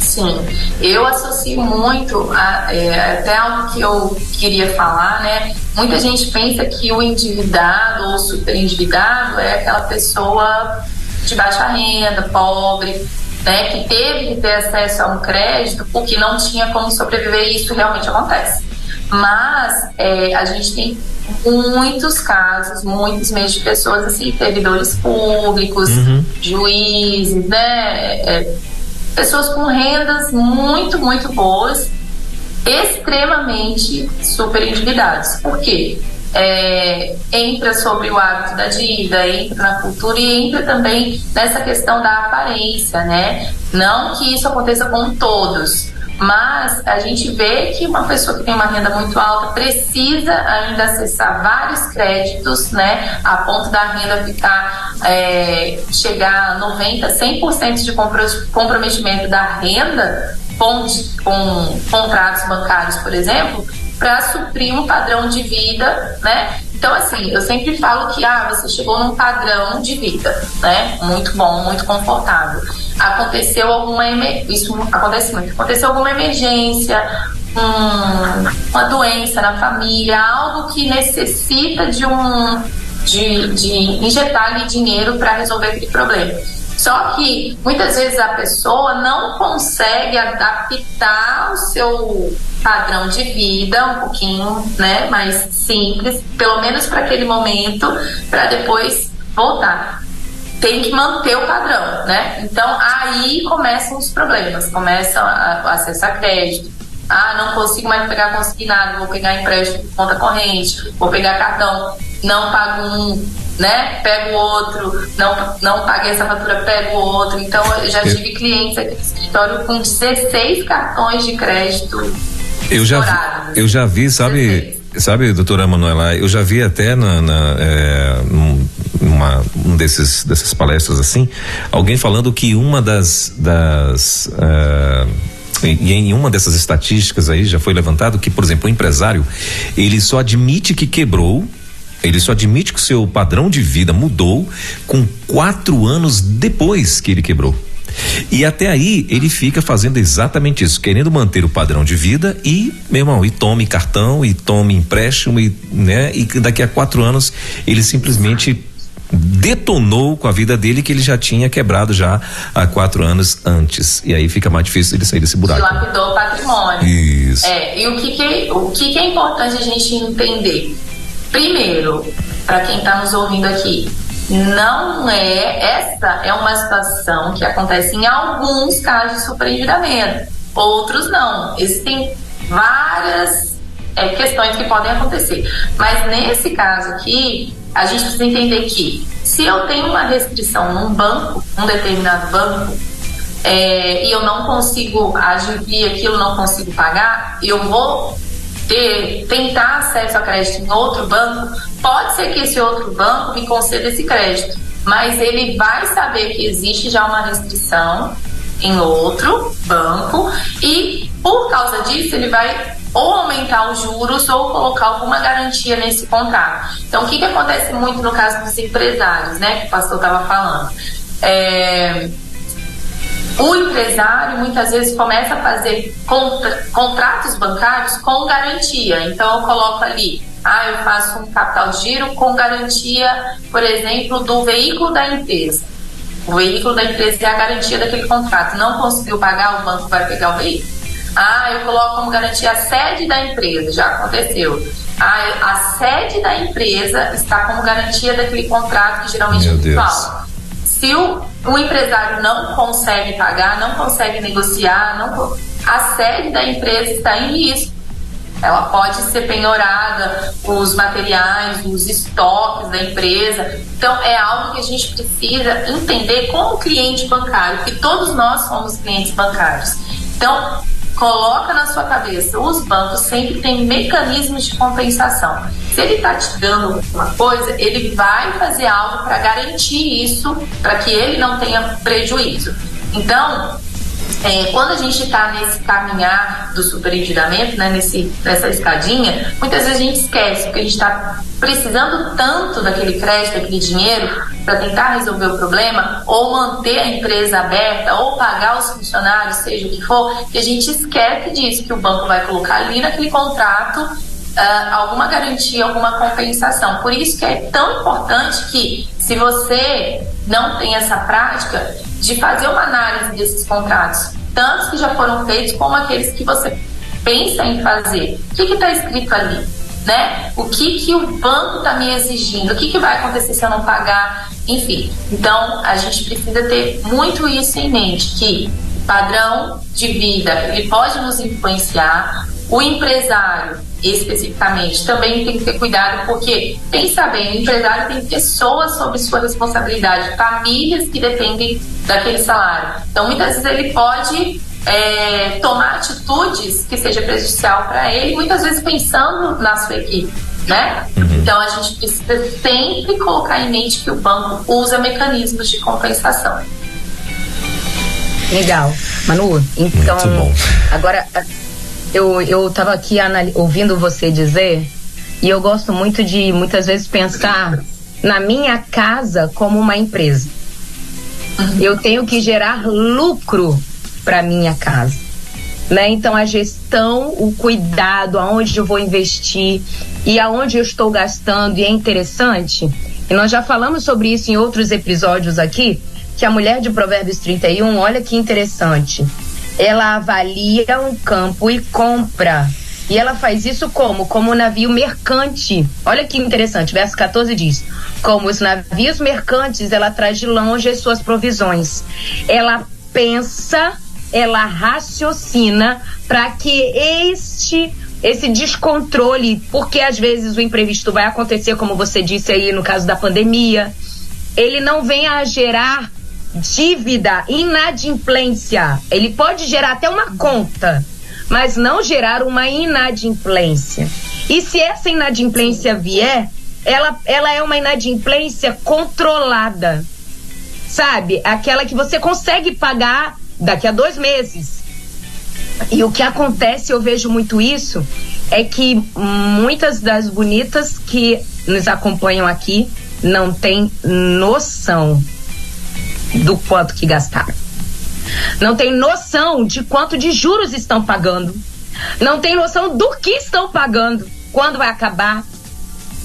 Sim, eu associo muito até algo que eu queria falar, né? Muita gente pensa que o endividado ou super endividado é aquela pessoa de baixa renda, pobre, né? Que teve que ter acesso a um crédito porque não tinha como sobreviver, e isso realmente acontece. Mas a gente tem muitos casos, muitos meios de pessoas assim, servidores públicos, juízes, né? pessoas com rendas muito, muito boas, extremamente super endividados. Por quê? Entra sobre o hábito da dívida, entra na cultura e entra também nessa questão da aparência, né? Não que isso aconteça com todos, mas a gente vê que uma pessoa que tem uma renda muito alta precisa ainda acessar vários créditos, né? A ponto da renda chegar a 90%, 100% de comprometimento da renda com contratos bancários, por exemplo, para suprir um padrão de vida, né? Então, assim, eu sempre falo que você chegou num padrão de vida, né? Muito bom, muito confortável. Aconteceu isso acontece muito. Aconteceu alguma emergência, uma doença na família, algo que necessita de injetar ali dinheiro para resolver aquele problema. Só que muitas vezes a pessoa não consegue adaptar o seu padrão de vida um pouquinho, né, mais simples, pelo menos para aquele momento, para depois voltar. Tem que manter o padrão, né? Então aí começam os problemas, começa o acesso a crédito. Não consigo mais pegar consignado, vou pegar empréstimo de conta corrente, vou pegar cartão, não pago um, né? Pego o outro, não paguei essa fatura, pego o outro. Então eu já tive clientes aqui no escritório com 16 cartões de crédito. Eu já vi, sabe, doutora Manuela, eu já vi até dessas palestras assim, alguém falando que uma e em uma dessas estatísticas aí já foi levantado que, por exemplo, o empresário, ele só admite que quebrou, ele só admite que o seu padrão de vida mudou com 4 anos depois que ele quebrou. E até aí ele fica fazendo exatamente isso, querendo manter o padrão de vida e, meu irmão, e tome cartão, e tome empréstimo, e daqui a 4 anos ele simplesmente detonou com a vida dele, que ele já tinha quebrado já há 4 anos antes. E aí fica mais difícil ele sair desse buraco. Dilapidou o patrimônio. Isso. E o que é importante a gente entender? Primeiro, para quem está nos ouvindo aqui, essa é uma situação que acontece em alguns casos de superendividamento, outros não. Existem várias questões que podem acontecer, mas nesse caso aqui a gente precisa entender que se eu tenho uma restrição num banco, num determinado banco, e eu não consigo adquirir aquilo, não consigo pagar, eu vou tentar acesso a crédito em outro banco. Pode ser que esse outro banco me conceda esse crédito, mas ele vai saber que existe já uma restrição em outro banco e por causa disso ele vai ou aumentar os juros ou colocar alguma garantia nesse contrato. Então o que acontece muito no caso dos empresários, né, que o pastor estava falando? O empresário muitas vezes começa a fazer contratos bancários com garantia. Então eu coloco ali, eu faço um capital de giro com garantia, por exemplo, do veículo da empresa. O veículo da empresa é a garantia daquele contrato. Não conseguiu pagar, o banco vai pegar o veículo. Eu coloco como garantia a sede da empresa, já aconteceu. A sede da empresa está como garantia daquele contrato que geralmente é muito alto. Se o empresário não consegue pagar, não consegue negociar, a sede da empresa está em risco. Ela pode ser penhorada, os materiais, os estoques da empresa. Então é algo que a gente precisa entender como cliente bancário, porque todos nós somos clientes bancários. Então coloca na sua cabeça, os bancos sempre têm mecanismos de compensação. Se ele está te dando alguma coisa, ele vai fazer algo para garantir isso, para que ele não tenha prejuízo. Então, quando a gente está nesse caminhar do superendividamento, né, nessa escadinha, muitas vezes a gente esquece, porque a gente está precisando tanto daquele crédito, daquele dinheiro, para tentar resolver o problema, ou manter a empresa aberta, ou pagar os funcionários, seja o que for, que a gente esquece disso, que o banco vai colocar ali naquele contrato alguma garantia, alguma compensação. Por isso que é tão importante que, se você não tem essa prática, de fazer uma análise desses contratos, tantos que já foram feitos como aqueles que você pensa em fazer. O que está escrito ali? Né? O que o banco está me exigindo? O que vai acontecer se eu não pagar? Enfim, então a gente precisa ter muito isso em mente, que padrão de vida, ele pode nos influenciar. O empresário, especificamente, também tem que ter cuidado, porque, pensa bem, o empresário tem pessoas sob sua responsabilidade, famílias que dependem daquele salário. Então, muitas vezes ele pode tomar atitudes que seja prejudicial para ele, muitas vezes pensando na sua equipe, né? Então, a gente precisa sempre colocar em mente que o banco usa mecanismos de compensação. Legal. Manu, então, muito bom. Agora, eu estava aqui ouvindo você dizer, e eu gosto muito de, muitas vezes, pensar na minha casa como uma empresa. Eu tenho que gerar lucro para minha casa, né? Então, a gestão, o cuidado, aonde eu vou investir e aonde eu estou gastando, e é interessante, e nós já falamos sobre isso em outros episódios aqui, que a mulher de Provérbios 31, olha que interessante, ela avalia um campo e compra. E ela faz isso como? Como um navio mercante. Olha que interessante, verso 14 diz: como os navios mercantes, ela traz de longe as suas provisões. Ela pensa, ela raciocina para que esse descontrole, porque às vezes o imprevisto vai acontecer, como você disse aí no caso da pandemia, ele não venha a gerar dívida, inadimplência. Ele pode gerar até uma conta, mas não gerar uma inadimplência. E se essa inadimplência vier, ela é uma inadimplência controlada, sabe? Aquela que você consegue pagar daqui a 2 meses. E o que acontece, eu vejo muito isso, é que muitas das bonitas que nos acompanham aqui não têm noção do quanto que gastaram. Não tem noção de quanto de juros estão pagando. Não tem noção do que estão pagando. Quando vai acabar.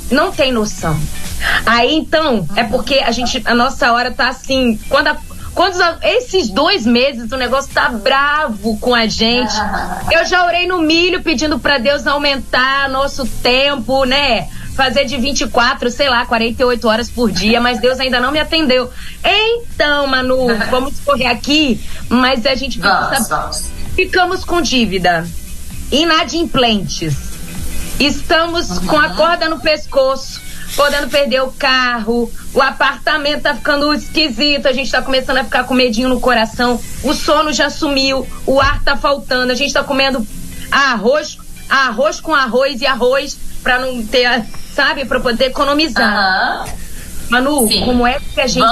Não tem noção. Aí então, é porque a nossa hora tá assim, esses 2 meses o negócio tá bravo com a gente. Eu já orei no milho pedindo pra Deus aumentar nosso tempo, né? Fazer de 24, 48 horas por dia, mas Deus ainda não me atendeu. Então, Manu, vamos correr aqui, mas a gente ficamos com dívida, inadimplentes, estamos com a corda no pescoço, podendo perder o carro, o apartamento tá ficando esquisito, a gente tá começando a ficar com medinho no coração, o sono já sumiu, o ar tá faltando, a gente tá comendo arroz com arroz e arroz pra não ter, sabe, pra poder economizar. Manu, sim. Como é que a gente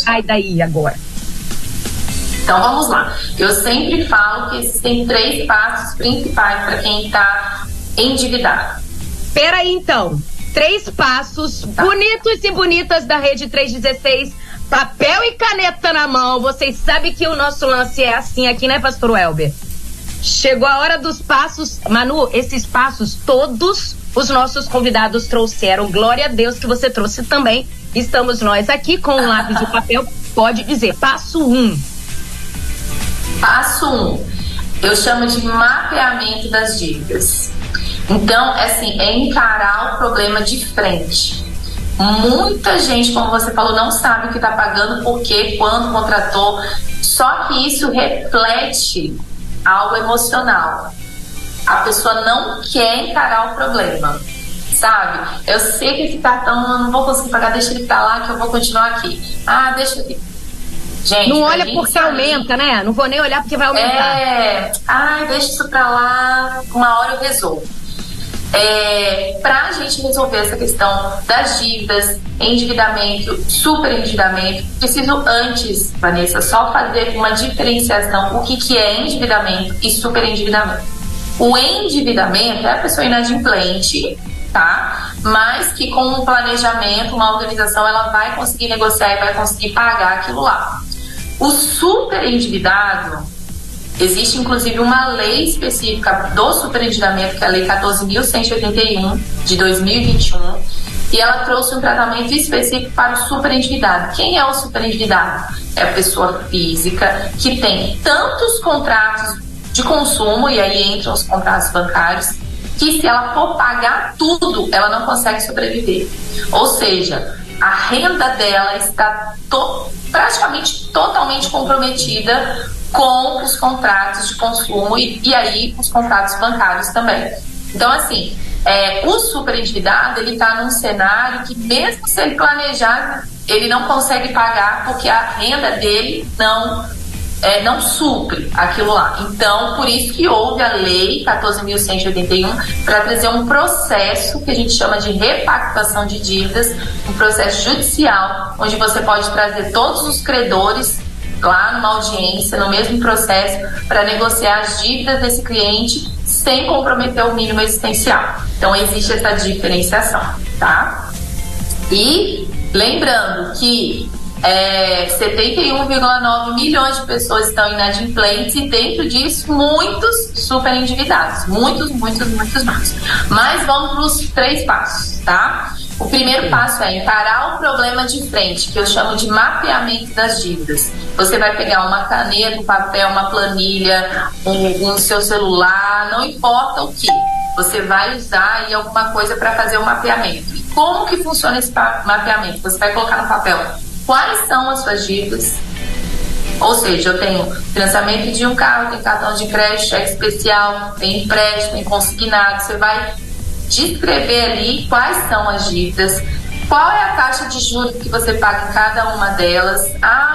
sai daí agora? Então vamos lá. Eu sempre falo que existem 3 passos principais para quem tá endividado. Peraí, então. 3 passos bonitos e bonitas da Rede 316, papel e caneta na mão. Vocês sabem que o nosso lance é assim aqui, né, Pastor Welber? Chegou a hora dos passos. Manu, esses passos todos os nossos convidados trouxeram. Glória a Deus que você trouxe também. Estamos nós aqui com um lápis e papel. Pode dizer, passo 1. Passo 1. Eu chamo de mapeamento das dívidas. Então, assim, é encarar o problema de frente. Muita gente, como você falou, não sabe o que está pagando, por quê, quando contratou. Só que isso reflete algo emocional. A pessoa não quer encarar o problema, sabe? Eu sei que esse cartão eu não vou conseguir pagar, deixa ele pra lá que eu vou continuar aqui. Deixa aqui. Gente, não olha porque aumenta, né? Não vou nem olhar porque vai aumentar. Deixa isso pra lá, uma hora eu resolvo. Pra gente resolver essa questão das dívidas, endividamento, superendividamento, preciso antes, Vanessa, só fazer uma diferenciação o que é endividamento e superendividamento. O endividamento é a pessoa inadimplente, tá? Mas que com um planejamento, uma organização, ela vai conseguir negociar e vai conseguir pagar aquilo lá. O superendividado, existe inclusive uma lei específica do superendividamento, que é a Lei 14.181 de 2021, e ela trouxe um tratamento específico para o superendividado. Quem é o superendividado? É a pessoa física que tem tantos contratos de consumo, e aí entram os contratos bancários, que se ela for pagar tudo, ela não consegue sobreviver. Ou seja, a renda dela está praticamente totalmente comprometida com os contratos de consumo e aí os contratos bancários também. Então, assim, o superendividado, ele está num cenário que, mesmo se ele planejar, ele não consegue pagar porque a renda dele não supre aquilo lá. Então, por isso que houve a lei 14.181 para trazer um processo que a gente chama de repactuação de dívidas, um processo judicial, onde você pode trazer todos os credores lá numa audiência, no mesmo processo, para negociar as dívidas desse cliente sem comprometer o mínimo existencial. Então, existe essa diferenciação, tá? E lembrando que 71,9 milhões de pessoas estão inadimplentes e dentro disso muitos super endividados, muitos. Mas vamos para os 3 passos, tá? O primeiro passo é encarar o problema de frente, que eu chamo de mapeamento das dívidas. Você vai pegar uma caneta, um papel, uma planilha, um seu celular, não importa o que. Você vai usar aí alguma coisa para fazer o mapeamento. E como que funciona esse mapeamento? Você vai colocar no papel quais são as suas dívidas. Ou seja, eu tenho financiamento de um carro, tenho cartão de crédito, cheque especial, tem empréstimo, tem consignado. Você vai descrever ali quais são as dívidas, qual é a taxa de juros que você paga em cada uma delas.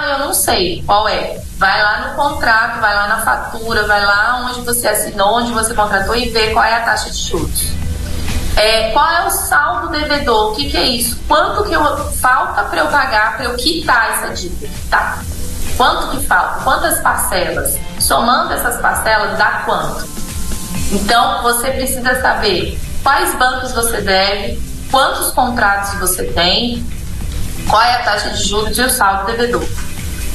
Eu não sei qual é. Vai lá no contrato, vai lá na fatura, vai lá onde você assinou, onde você contratou e vê qual é a taxa de juros. Qual é o saldo devedor? O que é isso? Quanto que falta para eu pagar, para eu quitar essa dívida? Tá. Quanto que falta? Quantas parcelas? Somando essas parcelas, dá quanto? Então, você precisa saber quais bancos você deve, quantos contratos você tem, qual é a taxa de juros e o saldo devedor.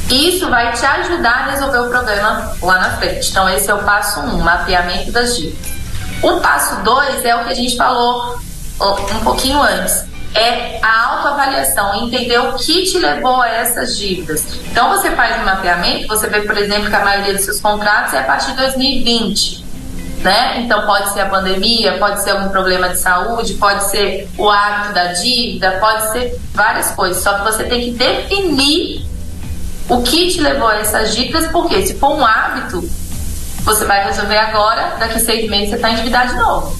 Isso vai te ajudar a resolver o problema lá na frente. Então, esse é o passo 1, mapeamento das dívidas. O passo 2 é o que a gente falou um pouquinho antes. É a autoavaliação, entender o que te levou a essas dívidas. Então, você faz um mapeamento, você vê, por exemplo, que a maioria dos seus contratos é a partir de 2020. Né? Então pode ser a pandemia, pode ser algum problema de saúde, pode ser o hábito da dívida, pode ser várias coisas. Só que você tem que definir o que te levou a essas dívidas, porque se for um hábito, você vai resolver agora, daqui 6 meses você está endividado de novo.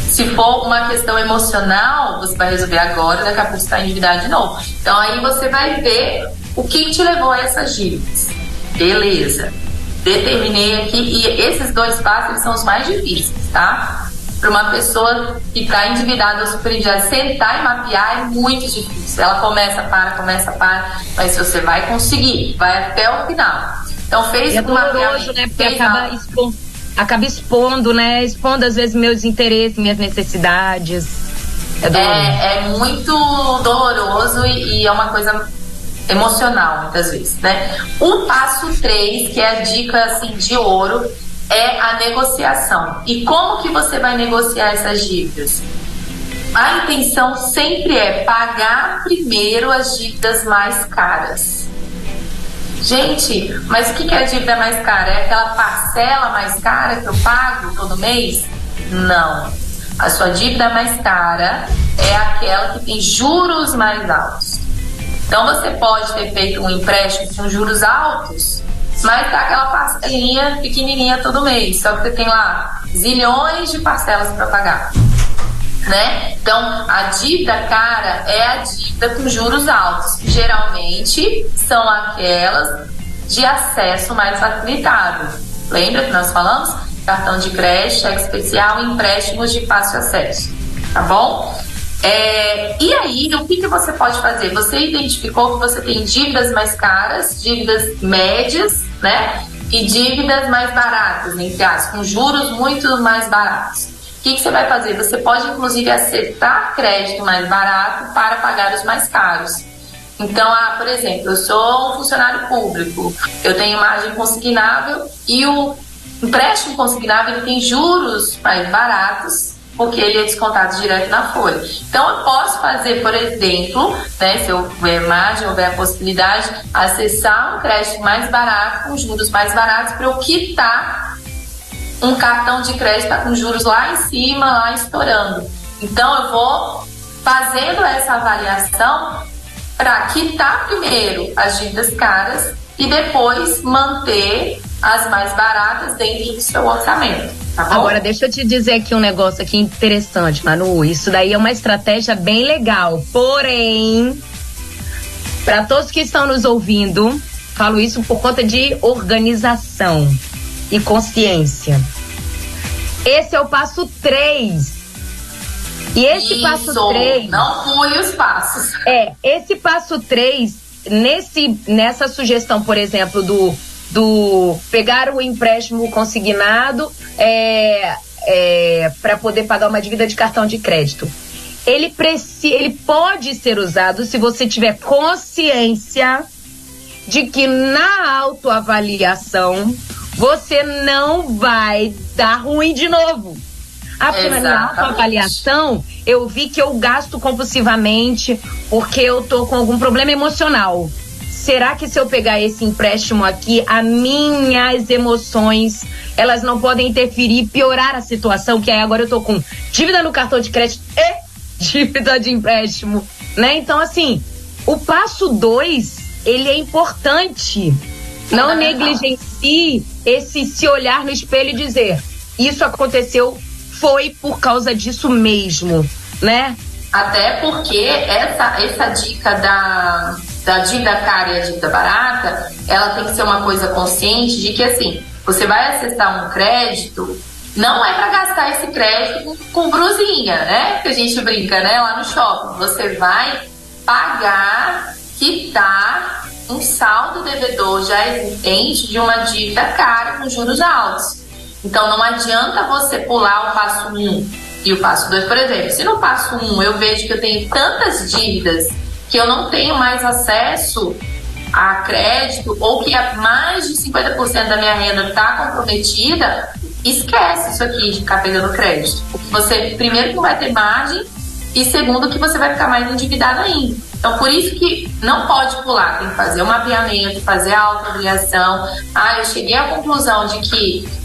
Se for uma questão emocional, você vai resolver agora, daqui a pouco você está endividado de novo. Então aí você vai ver o que te levou a essas dívidas. Beleza. Determinei aqui, e esses 2 passos eles são os mais difíceis, tá? Para uma pessoa que está endividada ou super endividada, sentar e mapear é muito difícil. Ela começa, para, mas você vai conseguir, vai até o final. Então fez um mapeamento, né? Porque acaba expondo, né? Expondo às vezes meus interesses, minhas necessidades. É muito doloroso e é uma coisa emocional, muitas vezes, né? O passo 3, que é a dica assim de ouro, é a negociação. E como que você vai negociar essas dívidas? A intenção sempre é pagar primeiro as dívidas mais caras. Gente, mas o que é a dívida mais cara? É aquela parcela mais cara que eu pago todo mês? Não. A sua dívida mais cara é aquela que tem juros mais altos. Então você pode ter feito um empréstimo com juros altos, mas tá aquela parcelinha pequenininha todo mês, só que você tem lá zilhões de parcelas para pagar, né? Então a dívida cara é a dívida com juros altos, que geralmente são aquelas de acesso mais facilitado. Lembra que nós falamos? Cartão de crédito, cheque especial e empréstimos de fácil acesso, tá bom? E aí, o que você pode fazer? Você identificou que você tem dívidas mais caras, dívidas médias, né? E dívidas mais baratas, entre aspas, com juros muito mais baratos. O que você vai fazer? Você pode, inclusive, aceitar crédito mais barato para pagar os mais caros. Então, por exemplo, eu sou um funcionário público, eu tenho margem consignável e o empréstimo consignável ele tem juros mais baratos, porque ele é descontado direto na folha. Então, eu posso fazer, por exemplo, né, se houver margem, houver a possibilidade, acessar um crédito mais barato, com juros mais baratos, para eu quitar um cartão de crédito com juros lá em cima, lá estourando. Então, eu vou fazendo essa avaliação para quitar primeiro as dívidas caras e depois manter as mais baratas dentro do seu orçamento. Tá bom? Agora, deixa eu te dizer aqui um negócio aqui interessante, Manu. Isso daí é uma estratégia bem legal. Porém, para todos que estão nos ouvindo, falo isso por conta de organização e consciência. Esse é o passo 3. E esse isso, passo 3... Não pule os passos. Esse passo 3, nessa sugestão, por exemplo, do pegar o empréstimo consignado para poder pagar uma dívida de cartão de crédito. Ele pode ser usado se você tiver consciência de que na autoavaliação você não vai dar ruim de novo. Porque na minha autoavaliação eu vi que eu gasto compulsivamente porque eu tô com algum problema emocional. Será que se eu pegar esse empréstimo aqui, as minhas emoções, elas não podem interferir e piorar a situação? Que aí agora eu tô com dívida no cartão de crédito e dívida de empréstimo, né? Então, assim, o passo 2, ele é importante. Não negligencie esse se olhar no espelho e dizer, isso aconteceu, foi por causa disso mesmo, né? Até porque essa dica da dívida cara e a dívida barata, ela tem que ser uma coisa consciente de que, assim, você vai acessar um crédito, não é para gastar esse crédito com brusinha, né? Que a gente brinca, né? Lá no shopping. Você vai pagar, quitar um saldo devedor já existente de uma dívida cara com juros altos. Então não adianta você pular o passo 1 e o passo 2, por exemplo. Se no passo 1 eu vejo que eu tenho tantas dívidas que eu não tenho mais acesso a crédito, ou que mais de 50% da minha renda está comprometida, esquece isso aqui de ficar pegando crédito. Porque você, primeiro, que não vai ter margem, e segundo, que você vai ficar mais endividado ainda. Então, por isso que não pode pular, tem que fazer um mapeamento, fazer a autoavaliação. Eu cheguei à conclusão de que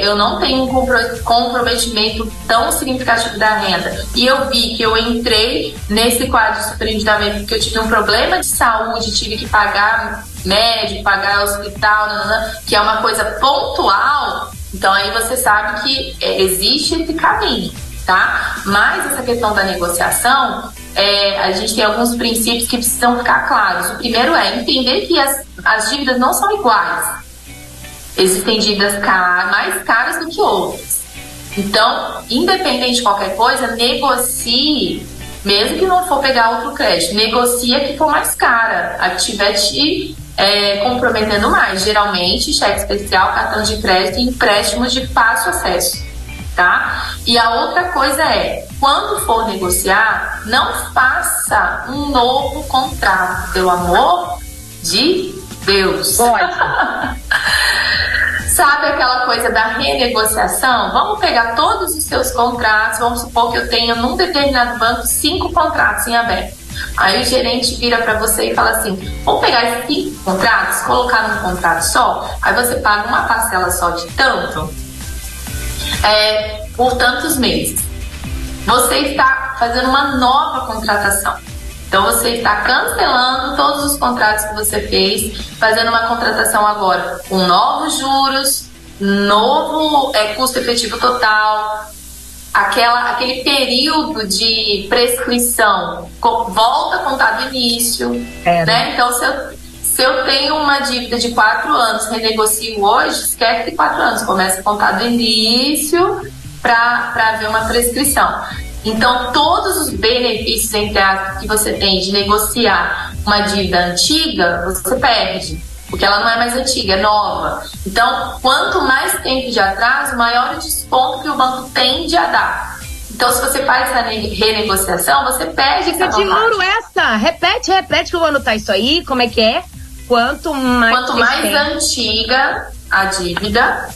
eu não tenho um comprometimento tão significativo da renda, e eu vi que eu entrei nesse quadro de superendividamento porque eu tive um problema de saúde, tive que pagar médico, pagar hospital, que é uma coisa pontual. Então aí você sabe que existe esse caminho, tá? Mas essa questão da negociação, a gente tem alguns princípios que precisam ficar claros. O primeiro é entender que as dívidas não são iguais. Existem dívidas mais caras do que outras. Então, independente de qualquer coisa, negocie, mesmo que não for pegar outro crédito, negocie a que for mais cara, a que estiver te comprometendo mais. Geralmente, cheque especial, cartão de crédito e empréstimos de fácil acesso, tá? E a outra coisa quando for negociar, não faça um novo contrato, pelo amor de Deus. Pode. Sabe aquela coisa da renegociação? Vamos pegar todos os seus contratos, vamos supor que eu tenha num determinado banco 5 contratos em aberto. Aí o gerente vira para você e fala assim, vamos pegar esses 5 contratos, colocar num contrato só, aí você paga uma parcela só de tanto, por tantos meses. Você está fazendo uma nova contratação. Então você está cancelando todos os contratos que você fez, fazendo uma contratação agora com novos juros, novo custo efetivo total, aquele período de prescrição volta a contar do início, né? Então se eu tenho uma dívida de 4 anos, renegocio hoje, esquece de 4 anos, começa a contar do início para haver uma prescrição. Então, todos os benefícios, entre aspas, que você tem de negociar uma dívida antiga, você perde, porque ela não é mais antiga, é nova. Então, quanto mais tempo de atraso, maior o desconto que o banco tende a dar. Então, se você faz essa renegociação, você perde essa vantagem. De novo essa, repete que eu vou anotar isso aí, como é que é? Quanto mais antiga a dívida,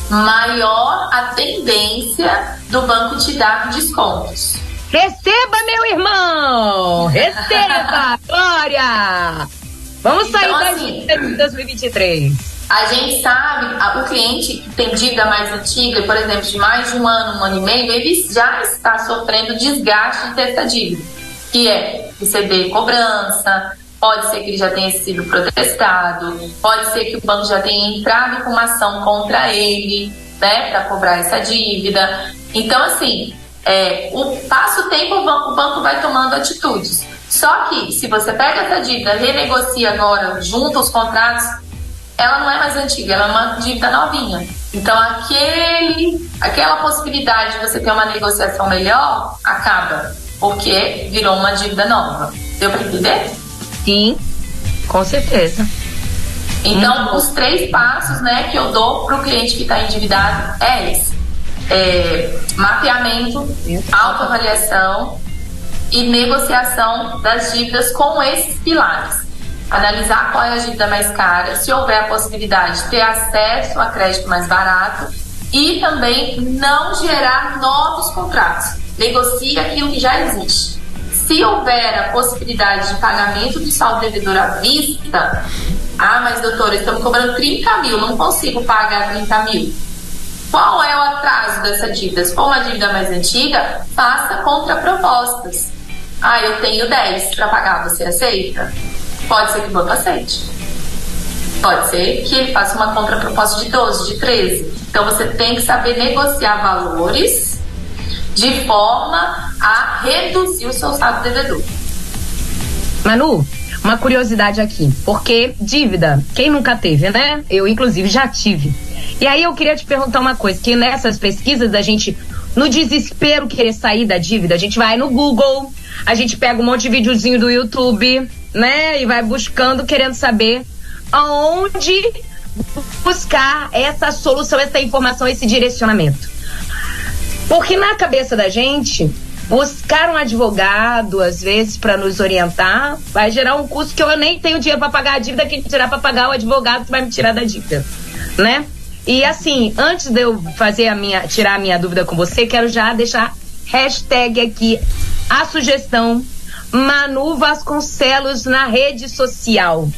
maior a tendência do banco te dar descontos. Receba, meu irmão! Receba, Glória! Vamos sair da dívida de 2023. A gente sabe, o cliente que tem dívida mais antiga, por exemplo, de mais de um ano e meio, ele já está sofrendo desgaste dessa dívida, que é receber cobrança, pode ser que ele já tenha sido protestado, pode ser que o banco já tenha entrado com uma ação contra ele, né, para cobrar essa dívida. Então, assim, passa o tempo, o banco vai tomando atitudes. Só que, se você pega essa dívida, renegocia agora, junta os contratos, ela não é mais antiga, ela é uma dívida novinha. Então, aquela possibilidade de você ter uma negociação melhor, acaba, porque virou uma dívida nova. Deu para entender? Sim, com certeza. Então, os 3 passos, né, que eu dou para o cliente que está endividado é esse. Mapeamento, autoavaliação e negociação das dívidas com esses pilares. Analisar qual é a dívida mais cara, se houver a possibilidade de ter acesso a crédito mais barato e também não gerar novos contratos. Negocie aquilo que já existe. Se houver a possibilidade de pagamento do saldo devedor à vista, mas doutora, estamos cobrando 30 mil, não consigo pagar 30 mil. Qual é o atraso dessa dívida? Se for uma dívida mais antiga, faça contrapropostas. Eu tenho 10 para pagar, você aceita? Pode ser que o banco aceite. Pode ser que ele faça uma contraproposta de 12, de 13. Então você tem que saber negociar valores de forma a reduzir o seu saldo devedor. Manu, uma curiosidade aqui, porque dívida, quem nunca teve, né? Eu, inclusive, já tive. E aí eu queria te perguntar uma coisa, que nessas pesquisas da gente, no desespero querer sair da dívida, a gente vai no Google, a gente pega um monte de videozinho do YouTube, né? E vai buscando, querendo saber aonde buscar essa solução, essa informação, esse direcionamento. Porque na cabeça da gente, buscar um advogado, às vezes, para nos orientar, vai gerar um custo que eu nem tenho dinheiro para pagar a dívida, que tirar para pagar o advogado que vai me tirar da dívida, né? E assim, antes de eu tirar a minha dúvida com você, quero já deixar hashtag aqui a sugestão Manu Vasconcelos na rede social.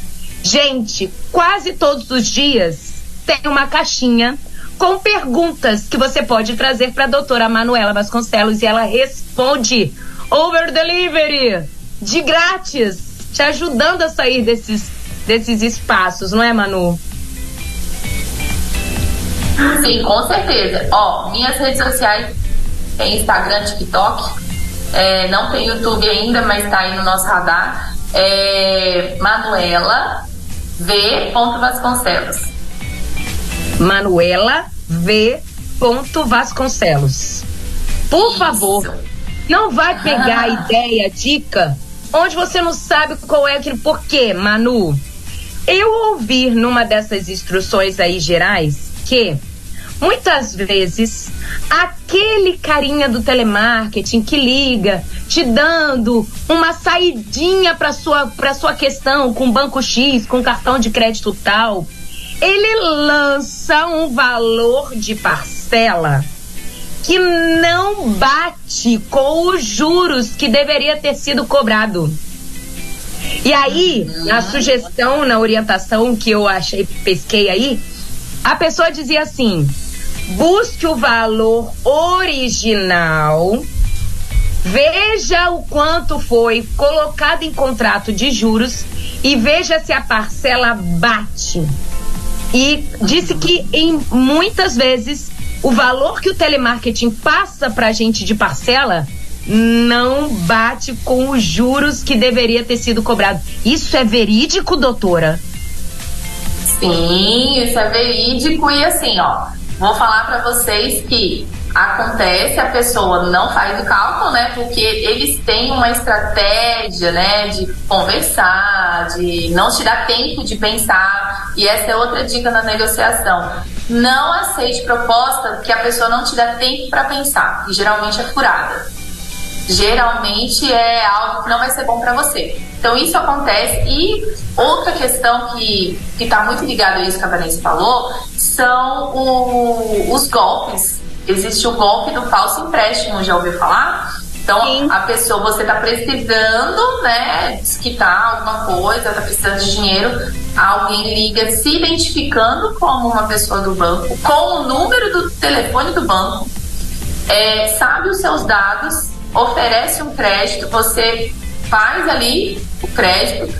Gente, quase todos os dias tem uma caixinha com perguntas que você pode trazer para a doutora Manuela Vasconcelos e ela responde over delivery, de grátis, te ajudando a sair desses espaços, não é, Manu? Sim, com certeza. Minhas redes sociais tem Instagram, TikTok, não tem YouTube ainda, mas tá aí no nosso radar. Manuela V. Vasconcelos. Manuela V. Vasconcelos. Por favor, não vai pegar a ideia, dica, onde você não sabe qual é aquilo. Por quê, Manu? Eu ouvi numa dessas instruções aí gerais que muitas vezes aquele carinha do telemarketing que liga te dando uma saidinha para sua questão com banco X, com cartão de crédito tal, ele lança um valor de parcela que não bate com os juros que deveria ter sido cobrado. E aí, na sugestão, na orientação que eu pesquei aí, a pessoa dizia assim: busque o valor original, veja o quanto foi colocado em contrato de juros e veja se a parcela bate. E disse que muitas vezes o valor que o telemarketing passa pra gente de parcela não bate com os juros que deveria ter sido cobrado. Isso é verídico, doutora? Sim, isso é verídico. E assim, vou falar para vocês que acontece, a pessoa não faz o cálculo, né? Porque eles têm uma estratégia, né? De conversar, de não te dar tempo de pensar. E essa é outra dica na negociação. Não aceite proposta que a pessoa não te dá tempo para pensar. E geralmente é furada. Geralmente é algo que não vai ser bom para você. Então isso acontece. E outra questão que está muito ligada a isso que a Vanessa falou são os golpes. Existe o golpe do falso empréstimo, já ouviu falar? Então, sim. A pessoa, você está precisando, né, desquitar alguma coisa, está precisando de dinheiro, alguém liga se identificando como uma pessoa do banco, com o número do telefone do banco, sabe os seus dados, oferece um crédito, você faz ali o crédito,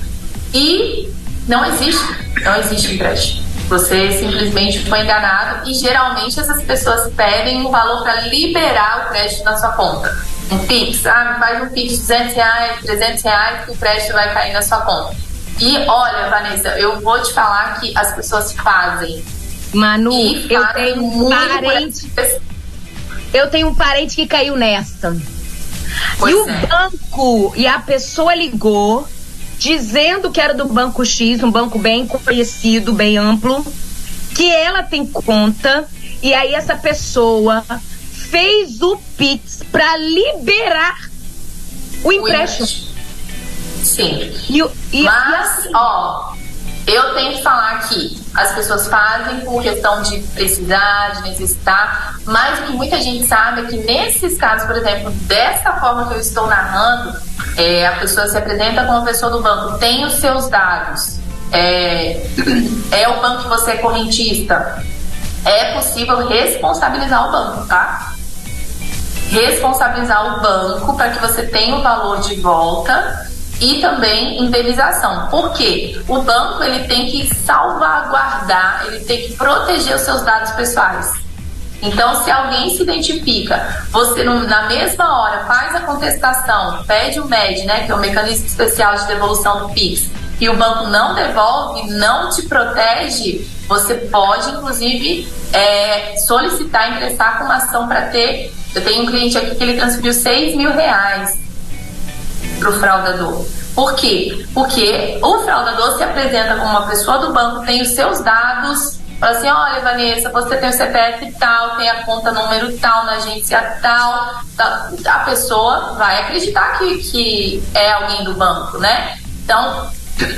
E não existe empréstimo. Você simplesmente foi enganado e geralmente essas pessoas pedem um valor para liberar o crédito na sua conta. Um Pix, me faz um Pix de R$200, R$300 que o crédito vai cair na sua conta. E olha, Vanessa, eu vou te falar que as pessoas fazem. Manu, eu tenho um parente que caiu nessa. Pois o banco, e a pessoa ligou dizendo que era do Banco X, um banco bem conhecido, bem amplo, que ela tem conta, e aí essa pessoa fez o Pix para liberar o empréstimo. Sim. Mas, eu tenho que falar aqui, as pessoas fazem por questão de precisar, de necessitar, mas o que muita gente sabe é que nesses casos, por exemplo, dessa forma que eu estou narrando, a pessoa se apresenta como uma pessoa do banco, tem os seus dados, é o banco que você é correntista, é possível responsabilizar o banco, tá? Responsabilizar o banco para que você tenha o valor de volta e também indenização. Por quê? O banco ele tem que salvaguardar, ele tem que proteger os seus dados pessoais. Então, se alguém se identifica, você na mesma hora faz a contestação, pede o MED, né, que é o Mecanismo Especial de Devolução do PIX, e o banco não devolve, não te protege, você pode, inclusive, solicitar, ingressar com uma ação para ter. Eu tenho um cliente aqui que ele transferiu R$6.000 para o fraudador. Por quê? Porque o fraudador se apresenta como uma pessoa do banco, tem os seus dados, fala assim, olha, Vanessa, você tem o CPF tal, tem a conta número tal, na agência tal, a pessoa vai acreditar que é alguém do banco, né? Então,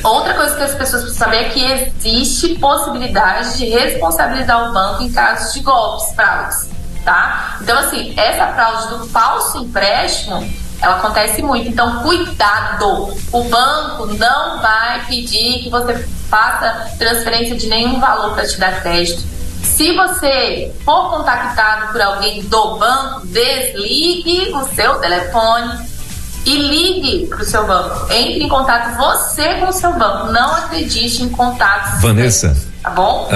outra coisa que as pessoas precisam saber é que existe possibilidade de responsabilizar o banco em casos de golpes, fraudes, tá? Então, assim, essa fraude do falso empréstimo, ela acontece muito, então cuidado, o banco não vai pedir que você faça transferência de nenhum valor para te dar crédito. Se você for contactado por alguém do banco, desligue o seu telefone e ligue para o seu banco, entre em contato você com o seu banco, não acredite em contatos. Vanessa, tá bom?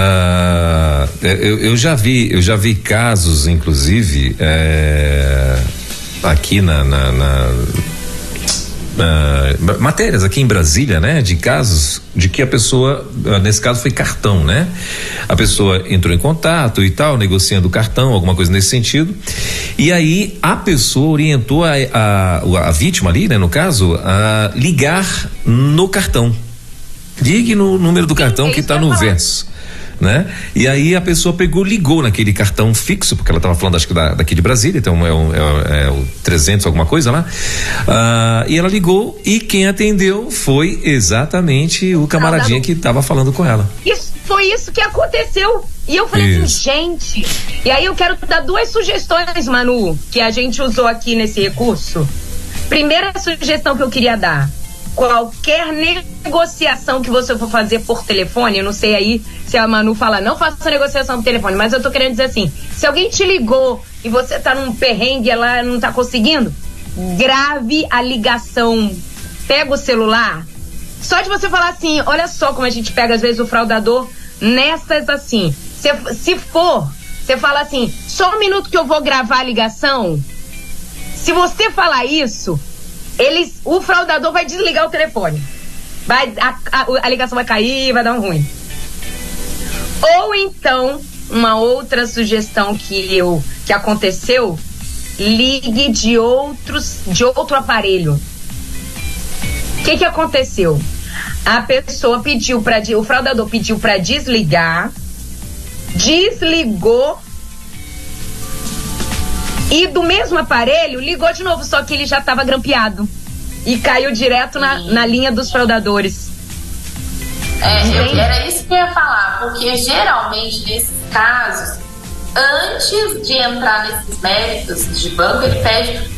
Eu já vi casos, inclusive, aqui na matérias aqui em Brasília, né, de casos de que a pessoa, nesse caso foi cartão, né, a pessoa entrou em contato e tal, negociando o cartão, alguma coisa nesse sentido, e aí a pessoa orientou a vítima ali, né, no caso, a ligar no cartão, ligue no número do cartão que está no verso, né? E aí a pessoa ligou naquele cartão fixo, porque ela estava falando, acho que daqui de Brasília, então é o 300 alguma coisa lá, e ela ligou e quem atendeu foi exatamente o camaradinha que estava falando com ela. Foi isso que aconteceu. E eu falei assim, gente, e aí eu quero dar 2 sugestões, Manu, que a gente usou aqui nesse recurso. Primeira sugestão que eu queria dar: qualquer negociação que você for fazer por telefone, eu não sei aí se a Manu fala, não faça negociação por telefone, mas eu tô querendo dizer assim, se alguém te ligou e você tá num perrengue lá, não tá conseguindo, grave a ligação, pega o celular, só de você falar assim, olha só como a gente pega às vezes o fraudador nessas assim, se for, você fala assim, só um minuto que eu vou gravar a ligação. Se você falar isso, o fraudador vai desligar o telefone. A ligação vai cair, vai dar um ruim. Ou então, uma outra sugestão que aconteceu, ligue de outro aparelho. O que aconteceu? O fraudador pediu para desligar, desligou, e do mesmo aparelho, ligou de novo, só que ele já estava grampeado. E caiu direto na linha dos fraudadores. Era isso que eu ia falar, porque geralmente nesses casos, antes de entrar nesses méritos de banco, ele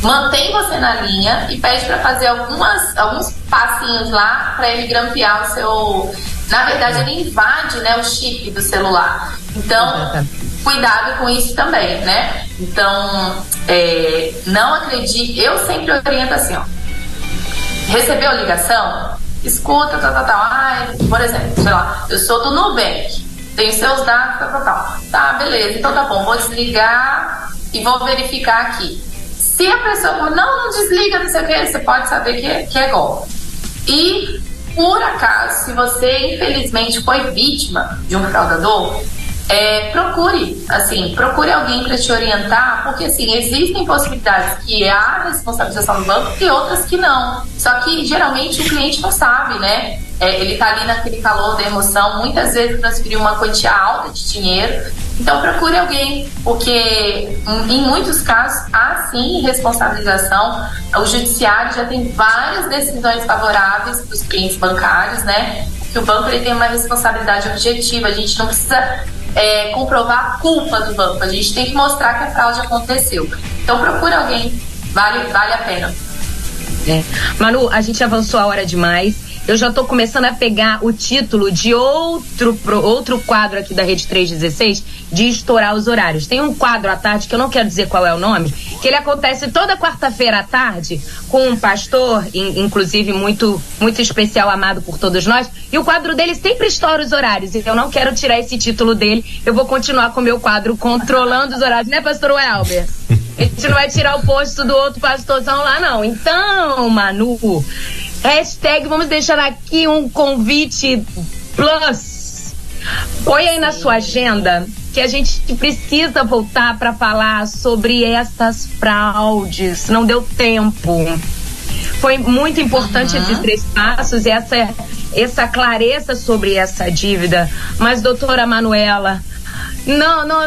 mantém você na linha e pede para fazer alguns passinhos lá para ele grampear o seu. Na verdade, ele invade, né, o chip do celular. Então, cuidado com isso também, né? Então, não acredite. Eu sempre oriento assim, ó. Recebeu a ligação? escuta, por exemplo, sei lá, eu sou do Nubank, tenho seus dados, tá, beleza, então tá bom, vou desligar e vou verificar aqui. Se a pessoa for, não desliga, não sei o que, você pode saber que é golpe. E, por acaso, se você infelizmente foi vítima de um fraudador, procure alguém para te orientar, porque assim, existem possibilidades que há responsabilização do banco e outras que não. Só que geralmente o cliente não sabe, né? Ele tá ali naquele calor da emoção, muitas vezes transferiu uma quantia alta de dinheiro. Então procure alguém, porque em muitos casos há sim responsabilização. O judiciário já tem várias decisões favoráveis para os clientes bancários, né? Que o banco ele tem uma responsabilidade objetiva, a gente não precisa comprovar a culpa do banco, a gente tem que mostrar que a fraude aconteceu. Então procure alguém, vale a pena. Manu, a gente avançou a hora demais. Eu já tô começando a pegar o título de outro quadro aqui da Rede 316, de estourar os horários. Tem um quadro à tarde, que eu não quero dizer qual é o nome, que ele acontece toda quarta-feira à tarde, com um pastor, inclusive muito, muito especial, amado por todos nós, e o quadro dele sempre estoura os horários. Então eu não quero tirar esse título dele, eu vou continuar com o meu quadro controlando os horários, né, pastor Welber? A gente não vai tirar o posto do outro pastorzão lá, não. Então, Manu, hashtag, vamos deixar aqui um convite plus. Põe aí na sua agenda que a gente precisa voltar para falar sobre essas fraudes. Não deu tempo. Foi muito importante esses 3 passos, essa clareza sobre essa dívida. Mas, doutora Manuela,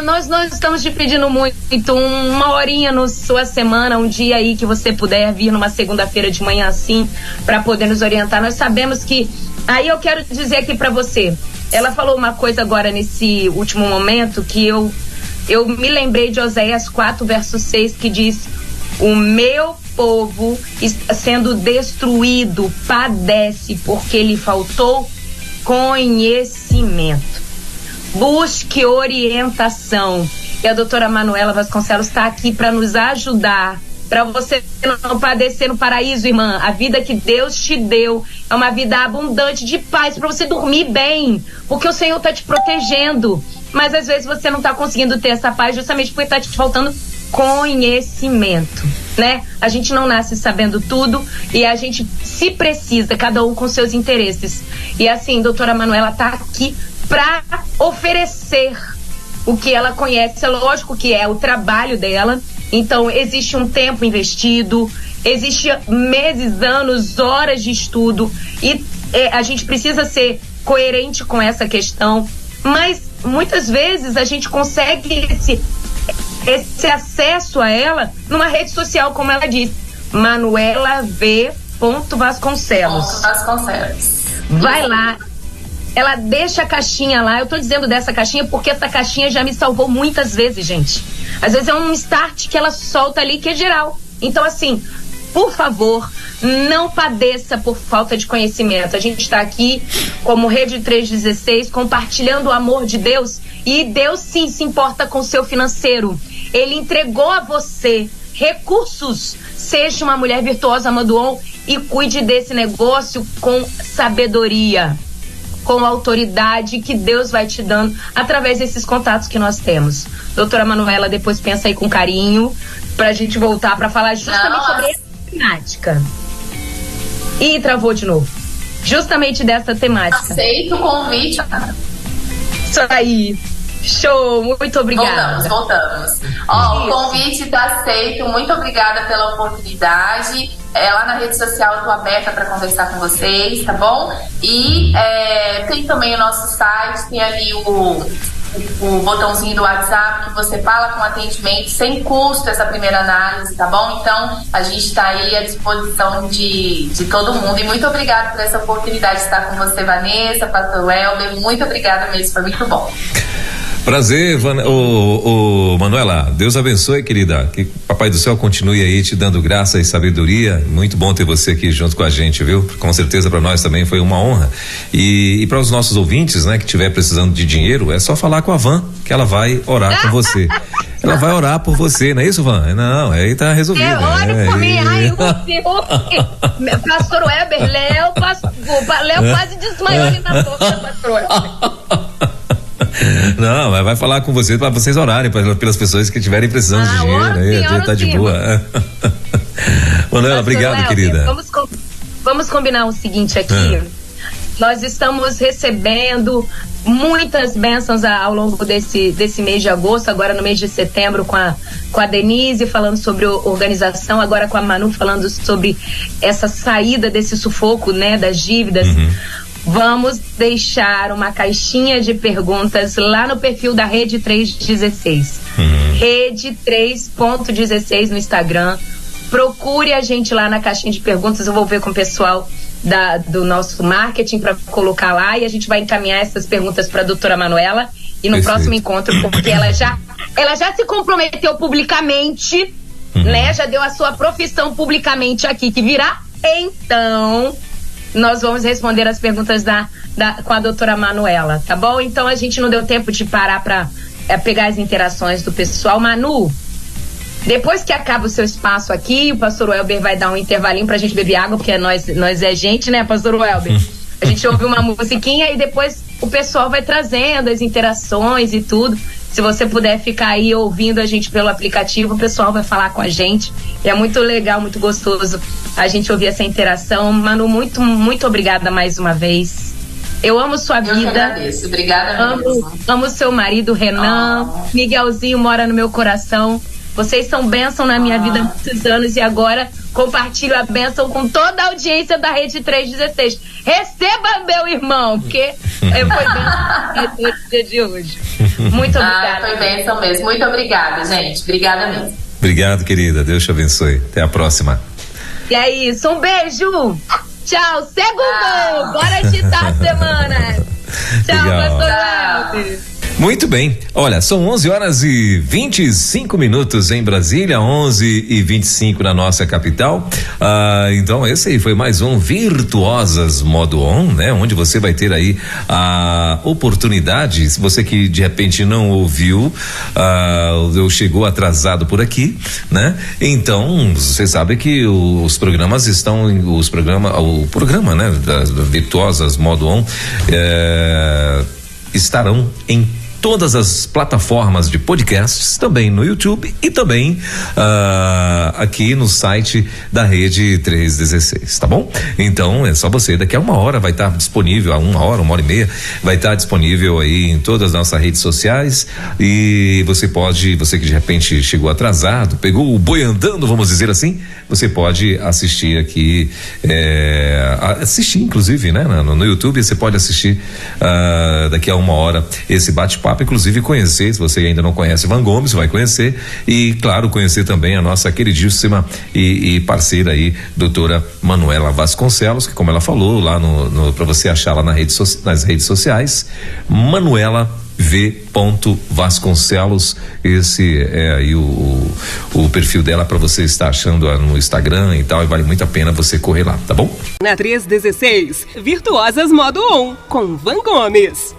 nós não estamos te pedindo muito, uma horinha na sua semana, um dia aí que você puder vir numa segunda-feira de manhã assim, para poder nos orientar. Nós sabemos que, aí eu quero dizer aqui para você, ela falou uma coisa agora nesse último momento que eu me lembrei de Oséias 4, verso 6, que diz: o meu povo está sendo destruído, padece porque lhe faltou conhecimento. Busque orientação. E a doutora Manuela Vasconcelos está aqui para nos ajudar, para você não padecer no paraíso, irmã. A vida que Deus te deu é uma vida abundante de paz, para você dormir bem, porque o Senhor está te protegendo. Mas às vezes você não está conseguindo ter essa paz justamente porque está te faltando conhecimento, né? A gente não nasce sabendo tudo e a gente se precisa, cada um com seus interesses. E assim, doutora Manuela está aqui para oferecer o que ela conhece. É lógico que é o trabalho dela, então existe um tempo investido, existe meses, anos, horas de estudo e a gente precisa ser coerente com essa questão, mas muitas vezes a gente consegue esse acesso a ela numa rede social, como ela disse, Manuela V. Vasconcelos. Vai lá. Ela deixa a caixinha lá. Eu tô dizendo dessa caixinha porque essa caixinha já me salvou muitas vezes, gente. Às vezes é um start que ela solta ali que é geral. Então, assim, por favor, não padeça por falta de conhecimento. A gente está aqui como Rede 316 compartilhando o amor de Deus, e Deus sim se importa com o seu financeiro. Ele entregou a você recursos. Seja uma mulher virtuosa, Maduon, e cuide desse negócio com sabedoria, com autoridade que Deus vai te dando através desses contatos que nós temos. Doutora Manuela, depois pensa aí com carinho pra gente voltar pra falar justamente sobre essa temática. Ih, travou de novo. Justamente dessa temática. Aceito o convite. Isso aí. Show, muito obrigada. Voltamos. O convite está aceito, muito obrigada pela oportunidade. Lá na rede social eu estou aberta para conversar com vocês, tá bom? E tem também o nosso site, tem ali o botãozinho do WhatsApp que você fala com atendimento sem custo, essa primeira análise, tá bom? Então a gente está aí à disposição de todo mundo, e muito obrigada por essa oportunidade de estar com você, Vanessa, pastor Welber, muito obrigada mesmo, foi muito bom. Prazer, Manuela, Deus abençoe, querida, que Papai do Céu continue aí te dando graça e sabedoria. Muito bom ter você aqui junto com a gente, viu? Com certeza para nós também foi uma honra. E para os nossos ouvintes, né, que estiver precisando de dinheiro, é só falar com a Van, que ela vai orar com você. Ela vai orar por você, não é isso, Van? Não, aí tá resolvido. Ore por mim. Ai, Pastor Welber, Léo quase desmaiou ali na boca, Pastor Welber. Não, vai falar com você para vocês orarem pelas pessoas que estiverem precisando de dinheiro. Aí tá de boa. Manuela, obrigado, Welber, querida. Vamos combinar o seguinte aqui. Nós estamos recebendo muitas bênçãos ao longo desse mês de agosto, agora no mês de setembro com a Denise falando sobre organização, agora com a Manu falando sobre essa saída desse sufoco, né, das dívidas. Vamos deixar uma caixinha de perguntas lá no perfil da Rede 316. Rede 3.16 no Instagram. Procure a gente lá na caixinha de perguntas. Eu vou ver com o pessoal do nosso marketing para colocar lá e a gente vai encaminhar essas perguntas para a doutora Manuela e no próximo encontro, porque ela já se comprometeu publicamente, né? Já deu a sua profissão publicamente aqui que virá. Então nós vamos responder as perguntas com a doutora Manuela, tá bom? Então a gente não deu tempo de parar para pegar as interações do pessoal. Manu, depois que acaba o seu espaço aqui, o pastor Welber vai dar um intervalinho pra gente beber água, porque nós é gente, né, pastor Welber? A gente ouve uma musiquinha e depois o pessoal vai trazendo as interações e tudo. Se você puder ficar aí ouvindo a gente pelo aplicativo, o pessoal vai falar com a gente. E é muito legal, muito gostoso a gente ouvir essa interação. Manu, muito, muito obrigada mais uma vez. Eu amo sua vida. Eu que agradeço. Obrigada mesmo. Amo seu marido, Renan. Miguelzinho mora no meu coração. Vocês são bênção na minha vida há muitos anos e agora compartilho a bênção com toda a audiência da Rede 316. Receba, meu irmão, porque foi bênção no dia de hoje. Muito obrigada. Foi bênção mesmo. Muito obrigada, gente. Obrigada mesmo. Obrigado, querida. Deus te abençoe. Até a próxima. E é isso. Um beijo. Tchau. Segundo. Bora agitar a semana. Tchau, pastor Welber. Muito bem, olha, são 11h25 em Brasília, 11h25 na nossa capital. Então esse aí foi mais um Virtuosas Modo On, né? Onde você vai ter aí a oportunidade, se você que de repente não ouviu, eu chegou atrasado por aqui, né? Então, você sabe que os programas estão, o programa, né? Das Virtuosas Modo On, estarão em todas as plataformas de podcasts, também no YouTube e também aqui no site da Rede 316, tá bom? Então é só você, daqui a 1 hora vai estar disponível, a 1 hora, 1h30, vai estar disponível aí em todas as nossas redes sociais e você que de repente chegou atrasado, pegou o boi andando, vamos dizer assim, você pode assistir aqui, assistir inclusive, né? No YouTube você pode assistir daqui a 1 hora esse bate-papo, inclusive conhecer, se você ainda não conhece Van Gomes, vai conhecer e claro, conhecer também a nossa queridíssima e parceira aí, doutora Manuela Vasconcelos, que como ela falou lá para você achar lá nas redes sociais, Manuela V. Vasconcelos, esse é aí o perfil dela para você estar achando no Instagram e tal, e vale muito a pena você correr lá, tá bom? Na 316, Virtuosas Modo On, com Van Gomes.